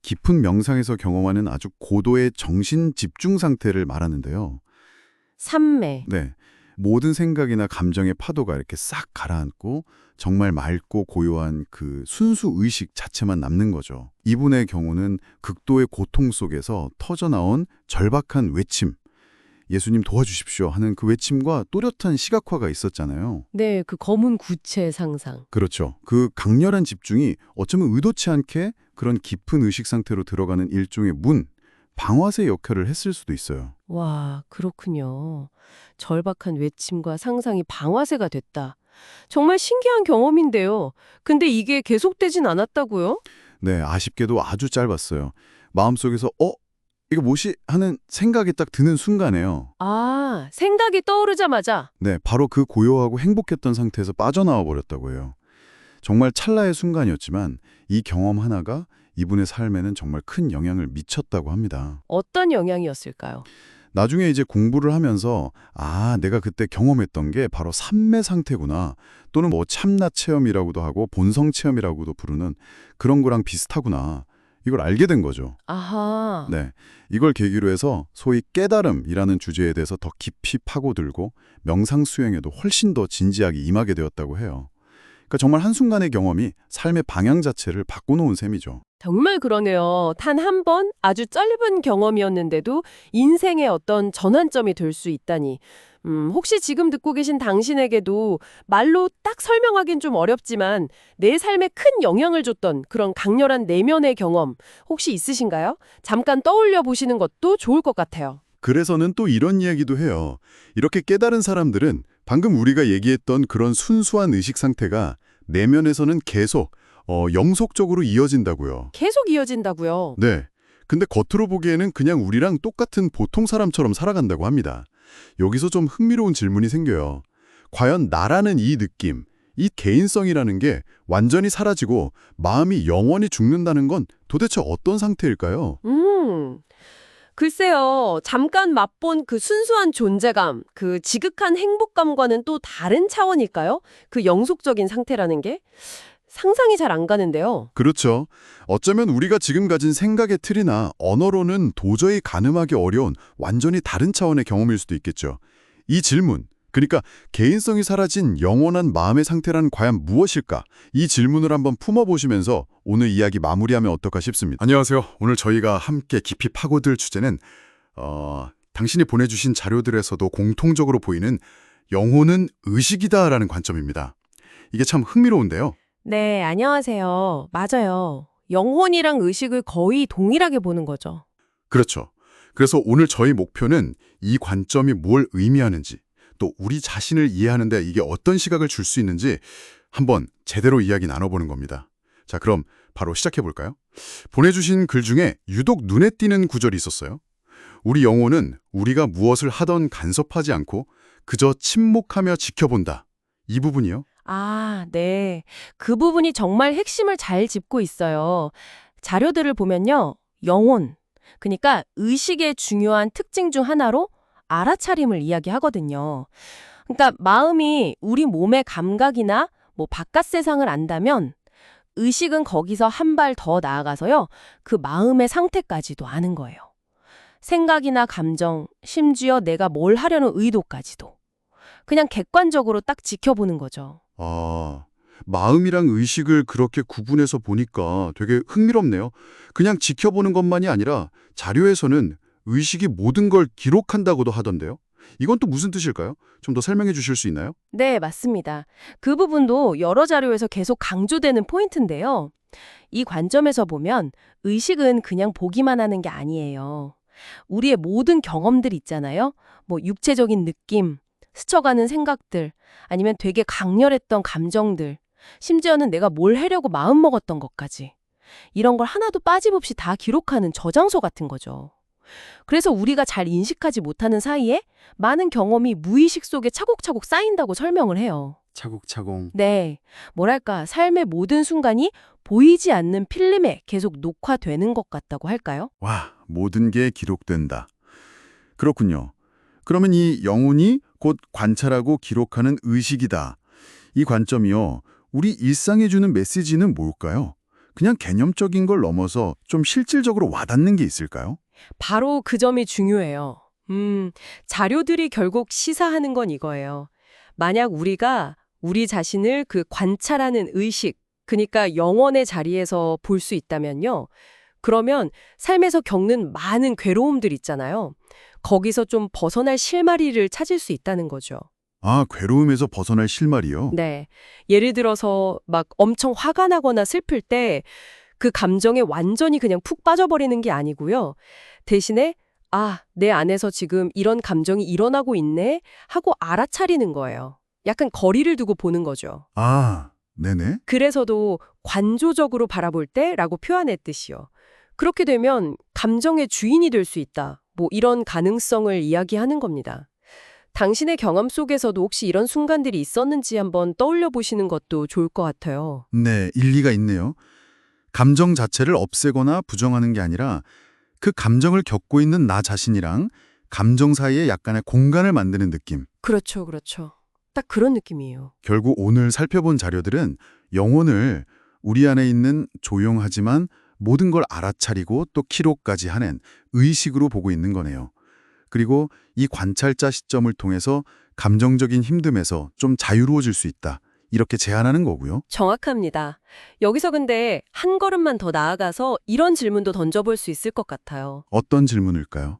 깊은 명상에서 경험하는 아주 고도의 정신 집중 상태를 말하는데요. 삼매. 네, 모든 생각이나 감정의 파도가 이렇게 싹 가라앉고 정말 맑고 고요한 그 순수 의식 자체만 남는 거죠. 이분의 경우는 극도의 고통 속에서 터져나온 절박한 외침, 예수님 도와주십시오 하는 그 외침과 또렷한 시각화가 있었잖아요. 네, 그 검은 구체 상상. 그렇죠. 그 강렬한 집중이 어쩌면 의도치 않게 그런 깊은 의식 상태로 들어가는 일종의 문, 방화쇠 역할을 했을 수도 있어요. 와, 그렇군요. 절박한 외침과 상상이 방화쇠가 됐다. 정말 신기한 경험인데요. 근데 이게 계속되진 않았다고요? 네, 아쉽게도 아주 짧았어요. 마음속에서 이거 뭐지? 하는 생각이 딱 드는 순간에요. 아, 생각이 떠오르자마자. 네, 바로 그 고요하고 행복했던 상태에서 빠져나와 버렸다고 해요. 정말 찰나의 순간이었지만 이 경험 하나가 이분의 삶에는 정말 큰 영향을 미쳤다고 합니다. 어떤 영향이었을까요? 나중에 이제 공부를 하면서 내가 그때 경험했던 게 바로 삼매 상태구나. 또는 뭐 참나 체험이라고도 하고 본성 체험이라고도 부르는 그런 거랑 비슷하구나. 이걸 알게 된 거죠. 아하. 네, 이걸 계기로 해서 소위 깨달음이라는 주제에 대해서 더 깊이 파고들고 명상 수행에도 훨씬 더 진지하게 임하게 되었다고 해요. 그러니까 정말 한순간의 경험이 삶의 방향 자체를 바꿔놓은 셈이죠. 정말 그러네요. 단 한 번 아주 짧은 경험이었는데도 인생의 어떤 전환점이 될 수 있다니. 혹시 지금 듣고 계신 당신에게도 말로 딱 설명하긴 좀 어렵지만 내 삶에 큰 영향을 줬던 그런 강렬한 내면의 경험 혹시 있으신가요? 잠깐 떠올려 보시는 것도 좋을 것 같아요. 그래서는 또 이런 이야기도 해요. 이렇게 깨달은 사람들은 방금 우리가 얘기했던 그런 순수한 의식 상태가 내면에서는 계속 영속적으로 이어진다고요. 계속 이어진다고요. 네. 근데 겉으로 보기에는 그냥 우리랑 똑같은 보통 사람처럼 살아간다고 합니다. 여기서 좀 흥미로운 질문이 생겨요. 과연 나라는 이 느낌, 이 개인성이라는 게 완전히 사라지고 마음이 영원히 죽는다는 건 도대체 어떤 상태일까요? 글쎄요, 잠깐 맛본 그 순수한 존재감, 그 지극한 행복감과는 또 다른 차원일까요? 그 영속적인 상태라는 게? 상상이 잘 안 가는데요. 그렇죠. 어쩌면 우리가 지금 가진 생각의 틀이나 언어로는 도저히 가늠하기 어려운 완전히 다른 차원의 경험일 수도 있겠죠. 이 질문, 그러니까 개인성이 사라진 영원한 마음의 상태란 과연 무엇일까? 이 질문을 한번 품어보시면서 오늘 이야기 마무리하면 어떨까 싶습니다. 안녕하세요. 오늘 저희가 함께 깊이 파고들 주제는 당신이 보내주신 자료들에서도 공통적으로 보이는 영혼은 의식이다라는 관점입니다. 이게 참 흥미로운데요. 네, 안녕하세요. 맞아요. 영혼이랑 의식을 거의 동일하게 보는 거죠. 그렇죠. 그래서 오늘 저희 목표는 이 관점이 뭘 의미하는지, 또 우리 자신을 이해하는데 이게 어떤 시각을 줄 수 있는지 한번 제대로 이야기 나눠보는 겁니다. 자, 그럼 바로 시작해볼까요? 보내주신 글 중에 유독 눈에 띄는 구절이 있었어요. 우리 영혼은 우리가 무엇을 하던 간섭하지 않고 그저 침묵하며 지켜본다. 이 부분이요. 아, 네. 그 부분이 정말 핵심을 잘 짚고 있어요. 자료들을 보면요. 영혼, 그러니까 의식의 중요한 특징 중 하나로 알아차림을 이야기하거든요. 그러니까 마음이 우리 몸의 감각이나 뭐 바깥 세상을 안다면 의식은 거기서 한 발 더 나아가서요. 그 마음의 상태까지도 아는 거예요. 생각이나 감정, 심지어 내가 뭘 하려는 의도까지도. 그냥 객관적으로 딱 지켜보는 거죠. 마음이랑 의식을 그렇게 구분해서 보니까 되게 흥미롭네요. 그냥 지켜보는 것만이 아니라 자료에서는 의식이 모든 걸 기록한다고도 하던데요. 이건 또 무슨 뜻일까요? 좀 더 설명해 주실 수 있나요? 네, 맞습니다. 그 부분도 여러 자료에서 계속 강조되는 포인트인데요. 이 관점에서 보면 의식은 그냥 보기만 하는 게 아니에요. 우리의 모든 경험들 있잖아요. 뭐 육체적인 느낌, 스쳐가는 생각들, 아니면 되게 강렬했던 감정들, 심지어는 내가 뭘 하려고 마음먹었던 것까지. 이런 걸 하나도 빠짐없이 다 기록하는 저장소 같은 거죠. 그래서 우리가 잘 인식하지 못하는 사이에 많은 경험이 무의식 속에 차곡차곡 쌓인다고 설명을 해요. 차곡차곡. 네. 뭐랄까, 삶의 모든 순간이 보이지 않는 필름에 계속 녹화되는 것 같다고 할까요? 와, 모든 게 기록된다. 그렇군요. 그러면 이 영혼이 곧 관찰하고 기록하는 의식이다. 이 관점이요. 우리 일상에 주는 메시지는 뭘까요? 그냥 개념적인 걸 넘어서 좀 실질적으로 와닿는 게 있을까요? 바로 그 점이 중요해요. 자료들이 결국 시사하는 건 이거예요. 만약 우리가 우리 자신을 그 관찰하는 의식, 그러니까 영혼의 자리에서 볼 수 있다면요. 그러면 삶에서 겪는 많은 괴로움들 있잖아요. 거기서 좀 벗어날 실마리를 찾을 수 있다는 거죠. 아, 괴로움에서 벗어날 실마리요? 네. 예를 들어서 막 엄청 화가 나거나 슬플 때 그 감정에 완전히 그냥 푹 빠져버리는 게 아니고요. 대신에 아, 내 안에서 지금 이런 감정이 일어나고 있네 하고 알아차리는 거예요. 약간 거리를 두고 보는 거죠. 아, 네네. 그래서도 관조적으로 바라볼 때라고 표현했듯이요. 그렇게 되면 감정의 주인이 될 수 있다. 뭐 이런 가능성을 이야기하는 겁니다. 당신의 경험 속에서도 혹시 이런 순간들이 있었는지 한번 떠올려 보시는 것도 좋을 것 같아요. 네, 일리가 있네요. 감정 자체를 없애거나 부정하는 게 아니라 그 감정을 겪고 있는 나 자신이랑 감정 사이에 약간의 공간을 만드는 느낌. 그렇죠, 그렇죠. 딱 그런 느낌이에요. 결국 오늘 살펴본 자료들은 영혼을 우리 안에 있는 조용하지만 모든 걸 알아차리고 또 기록까지 하는 의식으로 보고 있는 거네요. 그리고 이 관찰자 시점을 통해서 감정적인 힘듦에서 좀 자유로워질 수 있다. 이렇게 제안하는 거고요. 정확합니다. 여기서 근데 한 걸음만 더 나아가서 이런 질문도 던져볼 수 있을 것 같아요. 어떤 질문일까요?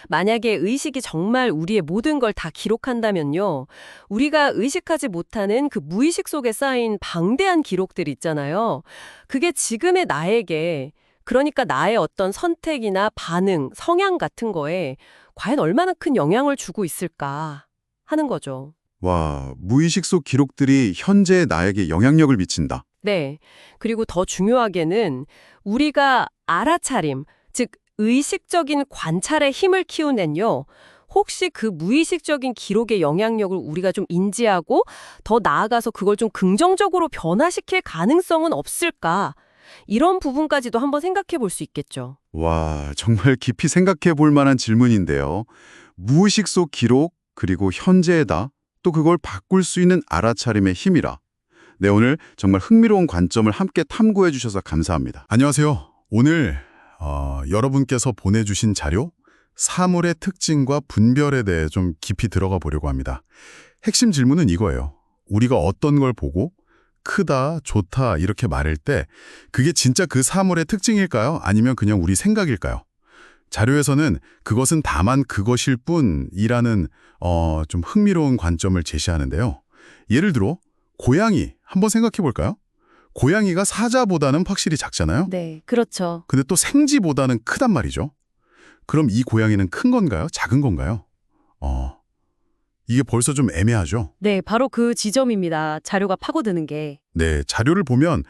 만약에 의식이 정말 우리의 모든 걸 다 기록한다면요. 우리가 의식하지 못하는 그 무의식 속에 쌓인 방대한 기록들 있잖아요. 그게 지금의 나에게, 그러니까 나의 어떤 선택이나 반응, 성향 같은 거에 과연 얼마나 큰 영향을 주고 있을까 하는 거죠. 와, 무의식 속 기록들이 현재의 나에게 영향력을 미친다. 네. 그리고 더 중요하게는 우리가 알아차림, 즉 의식적인 관찰의 힘을 키우면요. 혹시 그 무의식적인 기록의 영향력을 우리가 좀 인지하고 더 나아가서 그걸 좀 긍정적으로 변화시킬 가능성은 없을까? 이런 부분까지도 한번 생각해 볼 수 있겠죠. 와, 정말 깊이 생각해 볼 만한 질문인데요. 무의식 속 기록, 그리고 현재의 나, 또 그걸 바꿀 수 있는 알아차림의 힘이라. 네, 오늘 정말 흥미로운 관점을 함께 탐구해 주셔서 감사합니다. 안녕하세요. 오늘 여러분께서 보내주신 자료, 사물의 특징과 분별에 대해 좀 깊이 들어가 보려고 합니다. 핵심 질문은 이거예요. 우리가 어떤 걸 보고 크다, 좋다 이렇게 말할 때 그게 진짜 그 사물의 특징일까요? 아니면 그냥 우리 생각일까요? 자료에서는 그것은 다만 그것일 뿐이라는 좀 흥미로운 관점을 제시하는데요. 예를 들어 고양이 한번 생각해 볼까요? 고양이가 사자보다는 확실히 작잖아요. 네, 그렇죠. 근데 또 생쥐보다는 크단 말이죠. 그럼 이 고양이는 큰 건가요? 작은 건가요? 이게 벌써 좀 애매하죠. 네, 바로 그 지점입니다. 자료가 파고드는 게. 네, 자료를 보면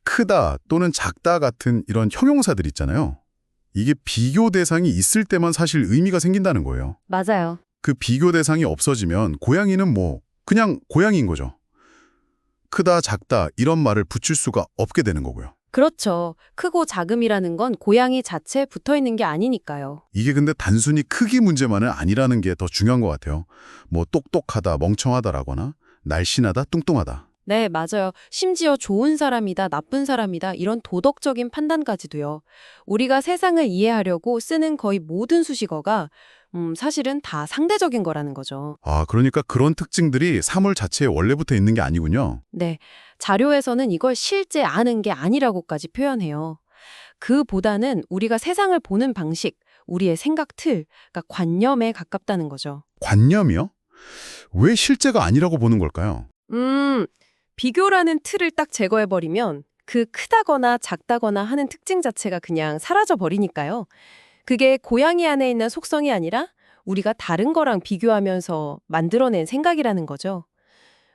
크다 또는 작다 같은 이런 형용사들 있잖아요. 이게 비교 대상이 있을 때만 사실 의미가 생긴다는 거예요. 맞아요. 그 비교 대상이 없어지면 고양이는 뭐 그냥 고양이인 거죠. 크다, 작다 이런 말을 붙일 수가 없게 되는 거고요. 그렇죠. 크고 작음이라는 건 고양이 자체에 붙어 있는 게 아니니까요. 이게 근데 단순히 크기 문제만은 아니라는 게 더 중요한 것 같아요. 뭐 똑똑하다, 멍청하다라거나 날씬하다, 뚱뚱하다. 네, 맞아요. 심지어 좋은 사람이다, 나쁜 사람이다 이런 도덕적인 판단까지도요. 우리가 세상을 이해하려고 쓰는 거의 모든 수식어가 사실은 다 상대적인 거라는 거죠. 아, 그러니까 그런 특징들이 사물 자체에 원래부터 있는 게 아니군요. 네, 자료에서는 이걸 실제 아는 게 아니라고까지 표현해요. 그보다는 우리가 세상을 보는 방식, 우리의 생각 틀, 그러니까 관념에 가깝다는 거죠. 관념이요? 왜 실제가 아니라고 보는 걸까요? 비교라는 틀을 딱 제거해버리면 그 크다거나 작다거나 하는 특징 자체가 그냥 사라져버리니까요. 그게 고양이 안에 있는 속성이 아니라 우리가 다른 거랑 비교하면서 만들어낸 생각이라는 거죠.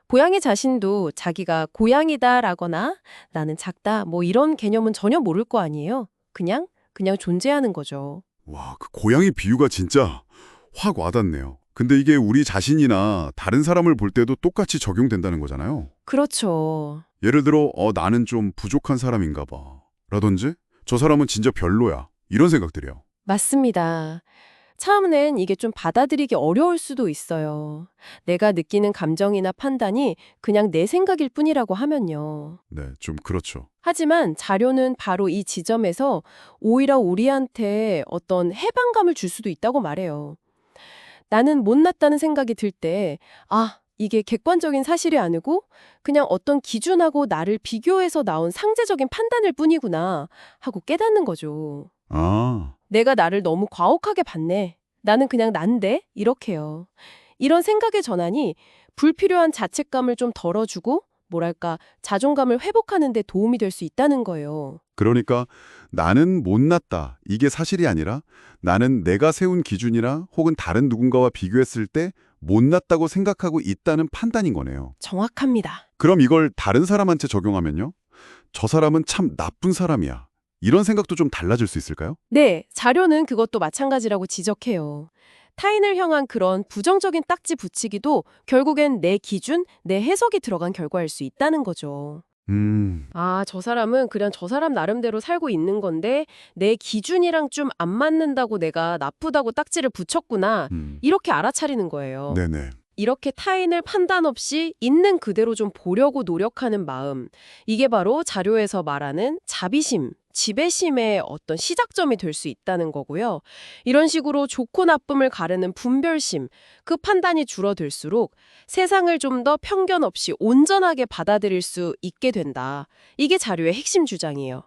고양이 자신도 자기가 고양이다라거나 나는 작다 뭐 이런 개념은 전혀 모를 거 아니에요. 그냥 존재하는 거죠. 와, 그 고양이 비유가 진짜 확 와닿네요. 근데 이게 우리 자신이나 다른 사람을 볼 때도 똑같이 적용된다는 거잖아요. 그렇죠. 예를 들어 나는 좀 부족한 사람인가 봐. 라든지 저 사람은 진짜 별로야. 이런 생각들이요. 맞습니다. 처음엔 이게 좀 받아들이기 어려울 수도 있어요. 내가 느끼는 감정이나 판단이 그냥 내 생각일 뿐이라고 하면요. 네, 좀 그렇죠. 하지만 자료는 바로 이 지점에서 오히려 우리한테 어떤 해방감을 줄 수도 있다고 말해요. 나는 못났다는 생각이 들 때, 아, 이게 객관적인 사실이 아니고 그냥 어떤 기준하고 나를 비교해서 나온 상대적인 판단일 뿐이구나 하고 깨닫는 거죠. 아, 내가 나를 너무 과혹하게 봤네. 나는 그냥 난데? 이렇게요. 이런 생각의 전환이 불필요한 자책감을 좀 덜어주고 뭐랄까 자존감을 회복하는 데 도움이 될 수 있다는 거예요. 그러니까 나는 못났다. 이게 사실이 아니라 나는 내가 세운 기준이나 혹은 다른 누군가와 비교했을 때 못났다고 생각하고 있다는 판단인 거네요. 정확합니다. 그럼 이걸 다른 사람한테 적용하면요? 저 사람은 참 나쁜 사람이야. 이런 생각도 좀 달라질 수 있을까요? 네, 자료는 그것도 마찬가지라고 지적해요. 타인을 향한 그런 부정적인 딱지 붙이기도 결국엔 내 기준, 내 해석이 들어간 결과일 수 있다는 거죠. 아, 저 사람은 그냥 저 사람 나름대로 살고 있는 건데 내 기준이랑 좀 안 맞는다고 내가 나쁘다고 딱지를 붙였구나. 이렇게 알아차리는 거예요. 네네. 이렇게 타인을 판단 없이 있는 그대로 좀 보려고 노력하는 마음. 이게 바로 자료에서 말하는 자비심, 지배심의 어떤 시작점이 될 수 있다는 거고요. 이런 식으로 좋고 나쁨을 가르는 분별심, 그 판단이 줄어들수록 세상을 좀 더 편견 없이 온전하게 받아들일 수 있게 된다. 이게 자료의 핵심 주장이에요.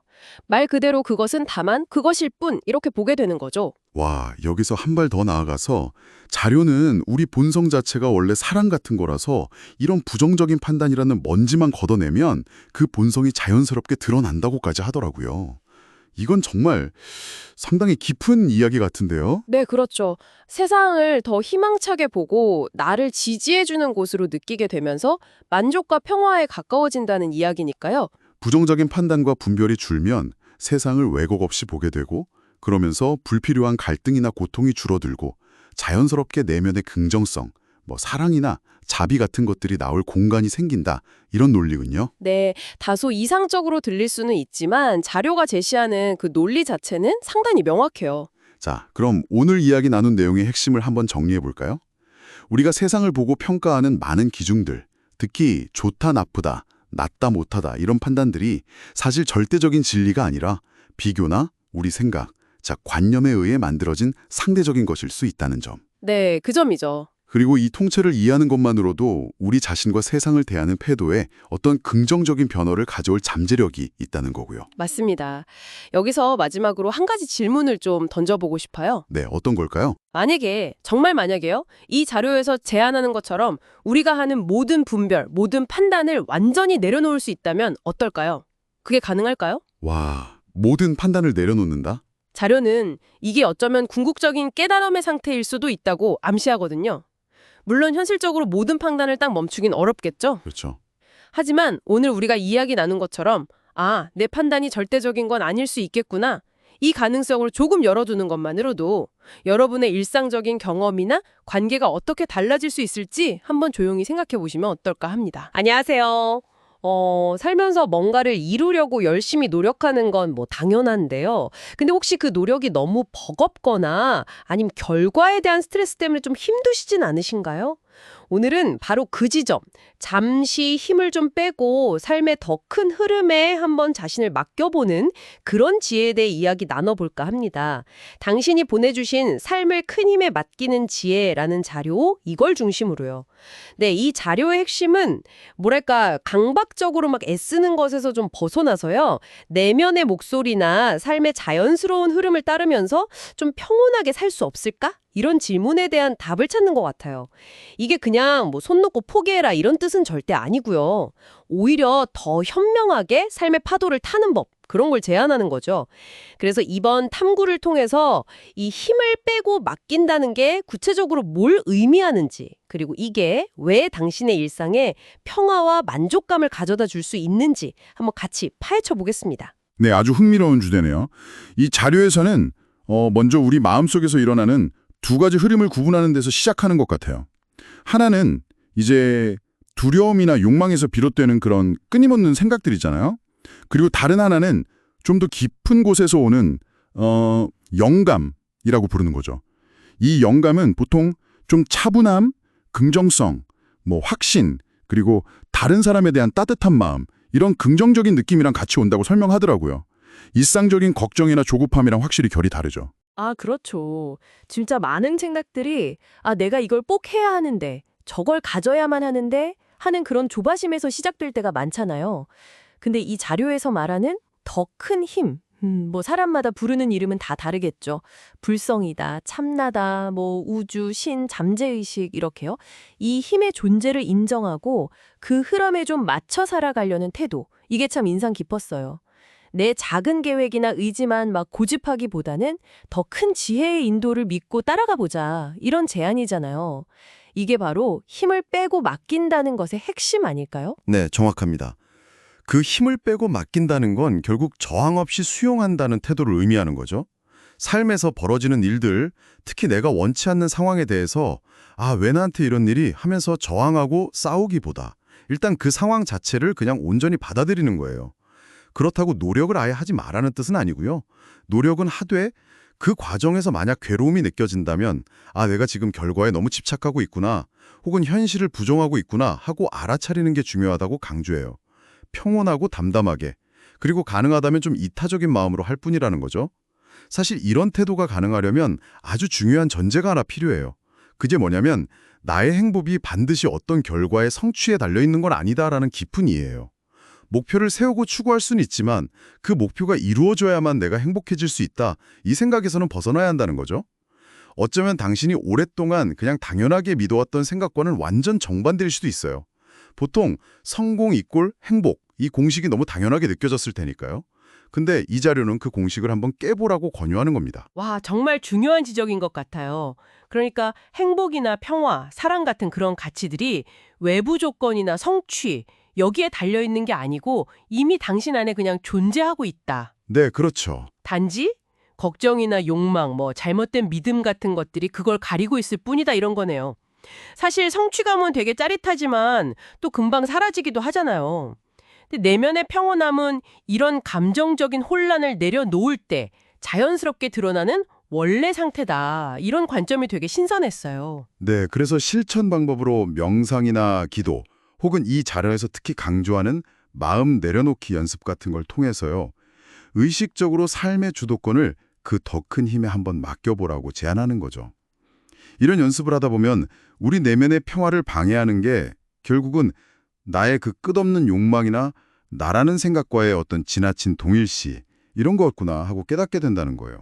말 그대로 그것은 다만 그것일 뿐 이렇게 보게 되는 거죠. 와, 여기서 한 발 더 나아가서 자료는 우리 본성 자체가 원래 사랑 같은 거라서 이런 부정적인 판단이라는 먼지만 걷어내면 그 본성이 자연스럽게 드러난다고까지 하더라고요. 이건 정말 상당히 깊은 이야기 같은데요? 네, 그렇죠. 세상을 더 희망차게 보고 나를 지지해주는 곳으로 느끼게 되면서 만족과 평화에 가까워진다는 이야기니까요. 부정적인 판단과 분별이 줄면 세상을 왜곡 없이 보게 되고 그러면서 불필요한 갈등이나 고통이 줄어들고 자연스럽게 내면의 긍정성, 사랑이나 자비 같은 것들이 나올 공간이 생긴다. 이런 논리군요. 네, 다소 이상적으로 들릴 수는 있지만 자료가 제시하는 그 논리 자체는 상당히 명확해요. 자, 그럼 오늘 이야기 나눈 내용의 핵심을 한번 정리해 볼까요? 우리가 세상을 보고 평가하는 많은 기준들, 특히 좋다, 나쁘다, 낫다, 못하다 이런 판단들이 사실 절대적인 진리가 아니라 비교나 우리 생각, 관념에 의해 만들어진 상대적인 것일 수 있다는 점. 네, 그 점이죠. 그리고 이 통째를 이해하는 것만으로도 우리 자신과 세상을 대하는 태도에 어떤 긍정적인 변화를 가져올 잠재력이 있다는 거고요. 맞습니다. 여기서 마지막으로 한 가지 질문을 좀 던져보고 싶어요. 네, 어떤 걸까요? 만약에, 정말 만약에요, 이 자료에서 제안하는 것처럼 우리가 하는 모든 분별, 모든 판단을 완전히 내려놓을 수 있다면 어떨까요? 그게 가능할까요? 와, 모든 판단을 내려놓는다? 자료는 이게 어쩌면 궁극적인 깨달음의 상태일 수도 있다고 암시하거든요. 물론 현실적으로 모든 판단을 딱 멈추긴 어렵겠죠? 그렇죠. 하지만 오늘 우리가 이야기 나눈 것처럼 아, 내 판단이 절대적인 건 아닐 수 있겠구나. 이 가능성을 조금 열어두는 것만으로도 여러분의 일상적인 경험이나 관계가 어떻게 달라질 수 있을지 한번 조용히 생각해 보시면 어떨까 합니다. 안녕하세요. 살면서 뭔가를 이루려고 열심히 노력하는 건 당연한데요. 근데 혹시 그 노력이 너무 버겁거나 아니면 결과에 대한 스트레스 때문에 좀 힘드시진 않으신가요? 오늘은 바로 그 지점, 잠시 힘을 좀 빼고 삶의 더 큰 흐름에 한번 자신을 맡겨보는 그런 지혜에 대해 이야기 나눠볼까 합니다. 당신이 보내주신 삶을 큰 힘에 맡기는 지혜라는 자료, 이걸 중심으로요. 네, 이 자료의 핵심은 뭐랄까 강박적으로 막 애쓰는 것에서 좀 벗어나서요. 내면의 목소리나 삶의 자연스러운 흐름을 따르면서 좀 평온하게 살 수 없을까? 이런 질문에 대한 답을 찾는 것 같아요. 이게 그냥 손 놓고 포기해라 이런 뜻은 절대 아니고요. 오히려 더 현명하게 삶의 파도를 타는 법, 그런 걸 제안하는 거죠. 그래서 이번 탐구를 통해서 이 힘을 빼고 맡긴다는 게 구체적으로 뭘 의미하는지, 그리고 이게 왜 당신의 일상에 평화와 만족감을 가져다 줄 수 있는지 한번 같이 파헤쳐 보겠습니다. 네, 아주 흥미로운 주제네요. 이 자료에서는 먼저 우리 마음속에서 일어나는 두 가지 흐름을 구분하는 데서 시작하는 것 같아요. 하나는 이제 두려움이나 욕망에서 비롯되는 그런 끊임없는 생각들이잖아요. 그리고 다른 하나는 좀 더 깊은 곳에서 오는 영감이라고 부르는 거죠. 이 영감은 보통 좀 차분함, 긍정성, 뭐 확신, 그리고 다른 사람에 대한 따뜻한 마음, 이런 긍정적인 느낌이랑 같이 온다고 설명하더라고요. 일상적인 걱정이나 조급함이랑 확실히 결이 다르죠. 아, 그렇죠. 진짜 많은 생각들이 내가 이걸 꼭 해야 하는데, 저걸 가져야만 하는데 하는 그런 조바심에서 시작될 때가 많잖아요. 근데 이 자료에서 말하는 더 큰 힘, 뭐 사람마다 부르는 이름은 다 다르겠죠. 불성이다, 참나다, 뭐 우주, 신, 잠재의식 이렇게요. 이 힘의 존재를 인정하고 그 흐름에 좀 맞춰 살아가려는 태도, 이게 참 인상 깊었어요. 내 작은 계획이나 의지만 막 고집하기보다는 더 큰 지혜의 인도를 믿고 따라가 보자, 이런 제안이잖아요. 이게 바로 힘을 빼고 맡긴다는 것의 핵심 아닐까요? 네, 정확합니다. 그 힘을 빼고 맡긴다는 건 결국 저항 없이 수용한다는 태도를 의미하는 거죠. 삶에서 벌어지는 일들, 특히 내가 원치 않는 상황에 대해서 왜 나한테 이런 일이 하면서 저항하고 싸우기보다 일단 그 상황 자체를 그냥 온전히 받아들이는 거예요. 그렇다고 노력을 아예 하지 말라는 뜻은 아니고요. 노력은 하되 그 과정에서 만약 괴로움이 느껴진다면 내가 지금 결과에 너무 집착하고 있구나, 혹은 현실을 부정하고 있구나 하고 알아차리는 게 중요하다고 강조해요. 평온하고 담담하게, 그리고 가능하다면 좀 이타적인 마음으로 할 뿐이라는 거죠. 사실 이런 태도가 가능하려면 아주 중요한 전제가 하나 필요해요. 그게 뭐냐면 나의 행복이 반드시 어떤 결과의 성취에 달려있는 건 아니다라는 깊은 이해예요. 목표를 세우고 추구할 수는 있지만 그 목표가 이루어져야만 내가 행복해질 수 있다, 이 생각에서는 벗어나야 한다는 거죠. 어쩌면 당신이 오랫동안 그냥 당연하게 믿어왔던 생각과는 완전 정반대일 수도 있어요. 보통 성공 이꼴 행복, 이 공식이 너무 당연하게 느껴졌을 테니까요. 근데 이 자료는 그 공식을 한번 깨보라고 권유하는 겁니다. 와, 정말 중요한 지적인 것 같아요. 그러니까 행복이나 평화, 사랑 같은 그런 가치들이 외부 조건이나 성취, 여기에 달려있는 게 아니고 이미 당신 안에 그냥 존재하고 있다. 네, 그렇죠. 단지 걱정이나 욕망, 뭐 잘못된 믿음 같은 것들이 그걸 가리고 있을 뿐이다, 이런 거네요. 사실 성취감은 되게 짜릿하지만 또 금방 사라지기도 하잖아요. 근데 내면의 평온함은 이런 감정적인 혼란을 내려놓을 때 자연스럽게 드러나는 원래 상태다, 이런 관점이 되게 신선했어요. 네, 그래서 실천 방법으로 명상이나 기도, 혹은 이 자료에서 특히 강조하는 마음 내려놓기 연습 같은 걸 통해서요, 의식적으로 삶의 주도권을 그 더 큰 힘에 한번 맡겨보라고 제안하는 거죠. 이런 연습을 하다 보면 우리 내면의 평화를 방해하는 게 결국은 나의 그 끝없는 욕망이나 나라는 생각과의 어떤 지나친 동일시, 이런 거였구나 하고 깨닫게 된다는 거예요.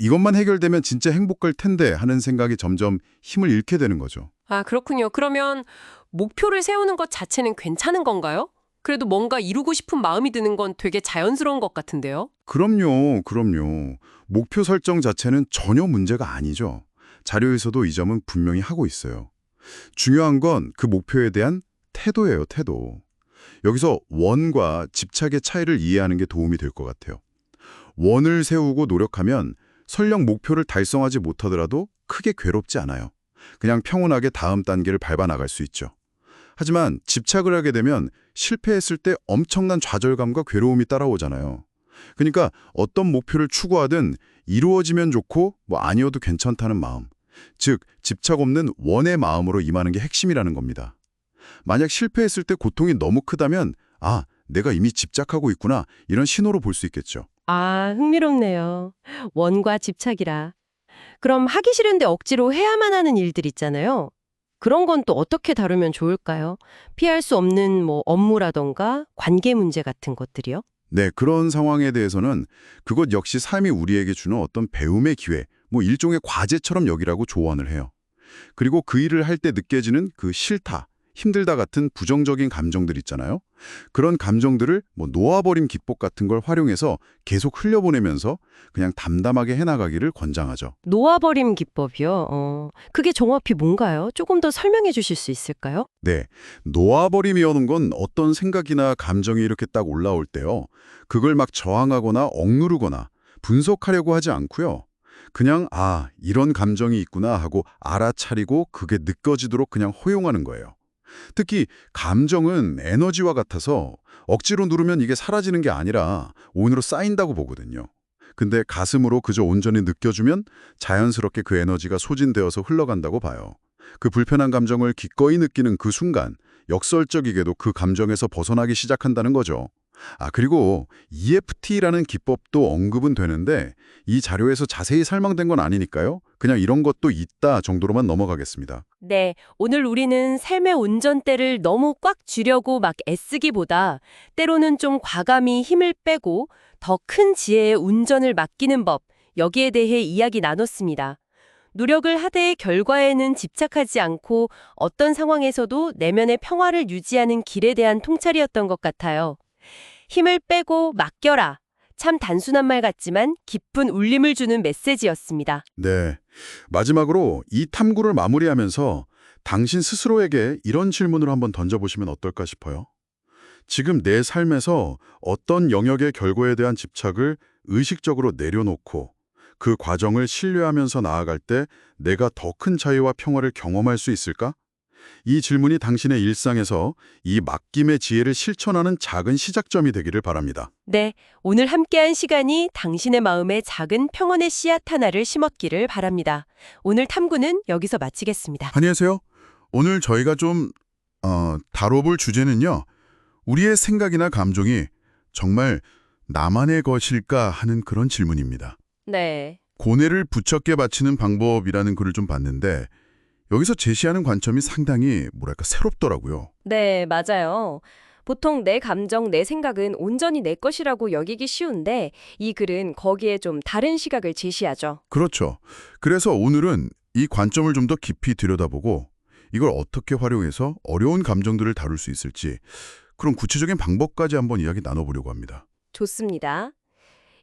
이것만 해결되면 진짜 행복할 텐데 하는 생각이 점점 힘을 잃게 되는 거죠. 아, 그렇군요. 그러면 목표를 세우는 것 자체는 괜찮은 건가요? 그래도 뭔가 이루고 싶은 마음이 드는 건 되게 자연스러운 것 같은데요? 그럼요. 목표 설정 자체는 전혀 문제가 아니죠. 자료에서도 이 점은 분명히 하고 있어요. 중요한 건 그 목표에 대한 태도예요, 태도. 여기서 원과 집착의 차이를 이해하는 게 도움이 될 것 같아요. 원을 세우고 노력하면 설령 목표를 달성하지 못하더라도 크게 괴롭지 않아요. 그냥 평온하게 다음 단계를 밟아 나갈 수 있죠. 하지만 집착을 하게 되면 실패했을 때 엄청난 좌절감과 괴로움이 따라오잖아요. 그러니까 어떤 목표를 추구하든 이루어지면 좋고 아니어도 괜찮다는 마음, 즉 집착 없는 원의 마음으로 임하는 게 핵심이라는 겁니다. 만약 실패했을 때 고통이 너무 크다면 내가 이미 집착하고 있구나, 이런 신호로 볼 수 있겠죠. 아, 흥미롭네요. 원과 집착이라. 그럼 하기 싫은데 억지로 해야만 하는 일들 있잖아요. 그런 건 또 어떻게 다루면 좋을까요? 피할 수 없는 업무라던가 관계 문제 같은 것들이요? 네, 그런 상황에 대해서는 그것 역시 삶이 우리에게 주는 어떤 배움의 기회, 일종의 과제처럼 여기라고 조언을 해요. 그리고 그 일을 할 때 느껴지는 그 싫다, 힘들다 같은 부정적인 감정들 있잖아요. 그런 감정들을 놓아버림 기법 같은 걸 활용해서 계속 흘려보내면서 그냥 담담하게 해나가기를 권장하죠. 놓아버림 기법이요? 그게 정확히 뭔가요? 조금 더 설명해 주실 수 있을까요? 네, 놓아버림이라는 건 어떤 생각이나 감정이 이렇게 딱 올라올 때요, 그걸 막 저항하거나 억누르거나 분석하려고 하지 않고요, 그냥 이런 감정이 있구나 하고 알아차리고 그게 느껴지도록 그냥 허용하는 거예요. 특히 감정은 에너지와 같아서 억지로 누르면 이게 사라지는 게 아니라 오인으로 쌓인다고 보거든요. 근데 가슴으로 그저 온전히 느껴주면 자연스럽게 그 에너지가 소진되어서 흘러간다고 봐요. 그 불편한 감정을 기꺼이 느끼는 그 순간 역설적이게도 그 감정에서 벗어나기 시작한다는 거죠. 그리고 EFT라는 기법도 언급은 되는데 이 자료에서 자세히 설명된 건 아니니까요. 그냥 이런 것도 있다 정도로만 넘어가겠습니다. 네, 오늘 우리는 삶의 운전대를 너무 꽉 쥐려고 막 애쓰기보다 때로는 좀 과감히 힘을 빼고 더 큰 지혜의 운전을 맡기는 법, 여기에 대해 이야기 나눴습니다. 노력을 하되 결과에는 집착하지 않고 어떤 상황에서도 내면의 평화를 유지하는 길에 대한 통찰이었던 것 같아요. 힘을 빼고 맡겨라. 참 단순한 말 같지만 깊은 울림을 주는 메시지였습니다. 네. 마지막으로 이 탐구를 마무리하면서 당신 스스로에게 이런 질문을 한번 던져보시면 어떨까 싶어요. 지금 내 삶에서 어떤 영역의 결과에 대한 집착을 의식적으로 내려놓고 그 과정을 신뢰하면서 나아갈 때 내가 더 큰 자유와 평화를 경험할 수 있을까? 이 질문이 당신의 일상에서 이 맡김의 지혜를 실천하는 작은 시작점이 되기를 바랍니다. 네, 오늘 함께한 시간이 당신의 마음에 작은 평온의 씨앗 하나를 심었기를 바랍니다. 오늘 탐구는 여기서 마치겠습니다. 안녕하세요. 오늘 저희가 좀 다뤄볼 주제는요. 우리의 생각이나 감정이 정말 나만의 것일까 하는 그런 질문입니다. 네. 고뇌를 부쩍게 바치는 방법이라는 글을 좀 봤는데 여기서 제시하는 관점이 상당히 새롭더라고요. 네, 맞아요. 보통 내 감정, 내 생각은 온전히 내 것이라고 여기기 쉬운데 이 글은 거기에 좀 다른 시각을 제시하죠. 그렇죠. 그래서 오늘은 이 관점을 좀 더 깊이 들여다보고 이걸 어떻게 활용해서 어려운 감정들을 다룰 수 있을지 그런 구체적인 방법까지 한번 이야기 나눠보려고 합니다. 좋습니다.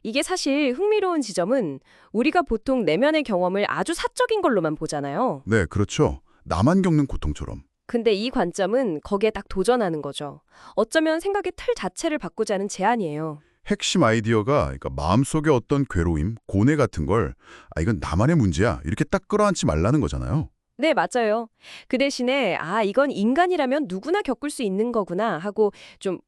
이게 사실 흥미로운 지점은 우리가 보통 내면의 경험을 아주 사적인 걸로만 보잖아요. 네, 그렇죠. 나만 겪는 고통처럼. 근데 이 관점은 거기에 딱 도전하는 거죠. 어쩌면 생각의 틀 자체를 바꾸자는 제안이에요. 핵심 아이디어가 그러니까 마음속에 어떤 괴로움, 고뇌 같은 걸 이건 나만의 문제야 이렇게 딱 끌어안지 말라는 거잖아요. 네, 맞아요. 그 대신에 이건 인간이라면 누구나 겪을 수 있는 거구나 하고 좀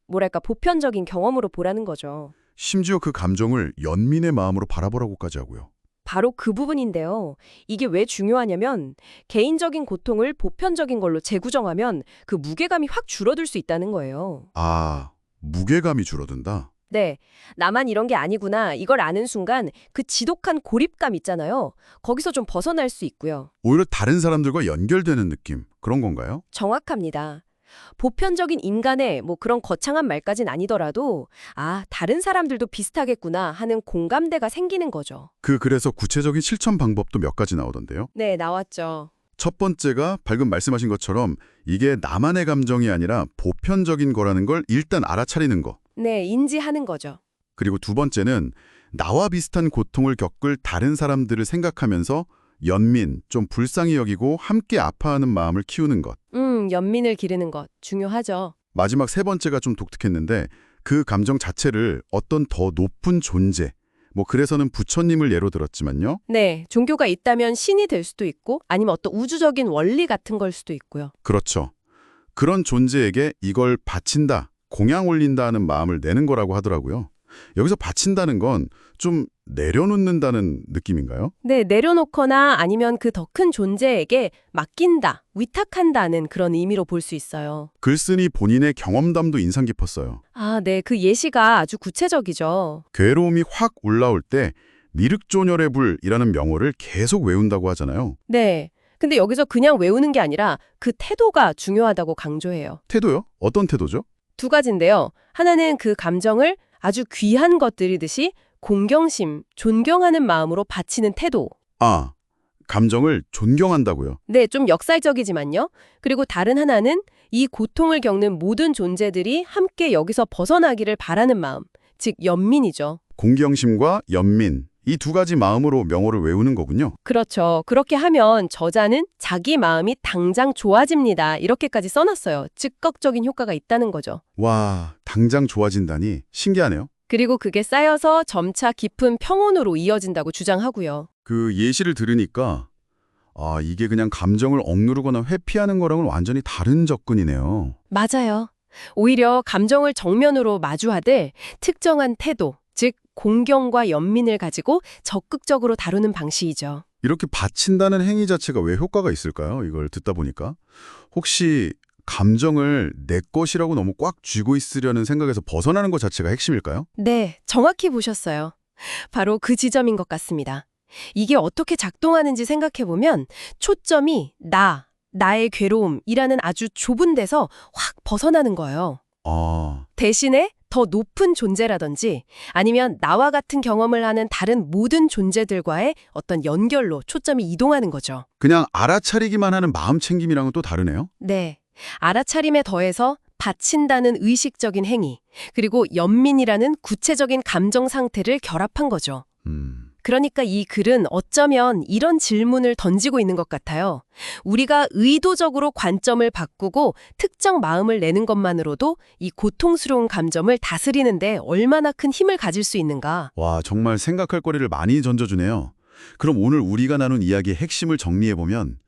보편적인 경험으로 보라는 거죠. 심지어 그 감정을 연민의 마음으로 바라보라고까지 하고요. 바로 그 부분인데요. 이게 왜 중요하냐면 개인적인 고통을 보편적인 걸로 재구정하면 그 무게감이 확 줄어들 수 있다는 거예요. 무게감이 줄어든다. 네, 나만 이런 게 아니구나 이걸 아는 순간 그 지독한 고립감 있잖아요. 거기서 좀 벗어날 수 있고요. 오히려 다른 사람들과 연결되는 느낌 그런 건가요? 정확합니다. 보편적인 인간의 그런 거창한 말까진 아니더라도 다른 사람들도 비슷하겠구나 하는 공감대가 생기는 거죠. 그래서 구체적인 실천 방법도 몇 가지 나오던데요. 네, 나왔죠. 첫 번째가 방금 말씀하신 것처럼 이게 나만의 감정이 아니라 보편적인 거라는 걸 일단 알아차리는 거. 네, 인지하는 거죠. 그리고 두 번째는 나와 비슷한 고통을 겪을 다른 사람들을 생각하면서 연민, 좀 불쌍히 여기고 함께 아파하는 마음을 키우는 것. 연민을 기르는 것 중요하죠. 마지막 세 번째가 좀 독특했는데 그 감정 자체를 어떤 더 높은 존재, 그래서는 부처님을 예로 들었지만요. 네, 종교가 있다면 신이 될 수도 있고 아니면 어떤 우주적인 원리 같은 걸 수도 있고요. 그렇죠. 그런 존재에게 이걸 바친다, 공양 올린다 하는 마음을 내는 거라고 하더라고요. 여기서 바친다는 건 좀 내려놓는다는 느낌인가요? 네, 내려놓거나 아니면 그 더 큰 존재에게 맡긴다, 위탁한다는 그런 의미로 볼 수 있어요. 글쓴이 본인의 경험담도 인상 깊었어요. 네, 그 예시가 아주 구체적이죠. 괴로움이 확 올라올 때 니륵조녀의 불이라는 명호를 계속 외운다고 하잖아요. 네, 근데 여기서 그냥 외우는 게 아니라 그 태도가 중요하다고 강조해요. 태도요? 어떤 태도죠? 두 가지인데요. 하나는 그 감정을 아주 귀한 것들이듯이 공경심, 존경하는 마음으로 바치는 태도. 감정을 존경한다고요? 네, 좀 역설적이지만요. 그리고 다른 하나는 이 고통을 겪는 모든 존재들이 함께 여기서 벗어나기를 바라는 마음, 즉 연민이죠. 공경심과 연민, 이 두 가지 마음으로 명호를 외우는 거군요. 그렇죠. 그렇게 하면 저자는 자기 마음이 당장 좋아집니다. 이렇게까지 써놨어요. 즉각적인 효과가 있다는 거죠. 와, 당장 좋아진다니 신기하네요. 그리고 그게 쌓여서 점차 깊은 평온으로 이어진다고 주장하고요. 그 예시를 들으니까 이게 그냥 감정을 억누르거나 회피하는 거랑은 완전히 다른 접근이네요. 맞아요. 오히려 감정을 정면으로 마주하되 특정한 태도, 즉 공경과 연민을 가지고 적극적으로 다루는 방식이죠. 이렇게 바친다는 행위 자체가 왜 효과가 있을까요? 이걸 듣다 보니까. 혹시 감정을 내 것이라고 너무 꽉 쥐고 있으려는 생각에서 벗어나는 것 자체가 핵심일까요? 네, 정확히 보셨어요. 바로 그 지점인 것 같습니다. 이게 어떻게 작동하는지 생각해보면 초점이 나의 괴로움이라는 아주 좁은 데서 확 벗어나는 거예요. 대신에 더 높은 존재라든지 아니면 나와 같은 경험을 하는 다른 모든 존재들과의 어떤 연결로 초점이 이동하는 거죠. 그냥 알아차리기만 하는 마음 챙김이랑은 또 다르네요. 네. 알아차림에 더해서 바친다는 의식적인 행위, 그리고 연민이라는 구체적인 감정 상태를 결합한 거죠. 그러니까 이 글은 어쩌면 이런 질문을 던지고 있는 것 같아요. 우리가 의도적으로 관점을 바꾸고 특정 마음을 내는 것만으로도 이 고통스러운 감정을 다스리는데 얼마나 큰 힘을 가질 수 있는가. 와, 정말 생각할 거리를 많이 던져주네요. 그럼 오늘 우리가 나눈 이야기의 핵심을 정리해보면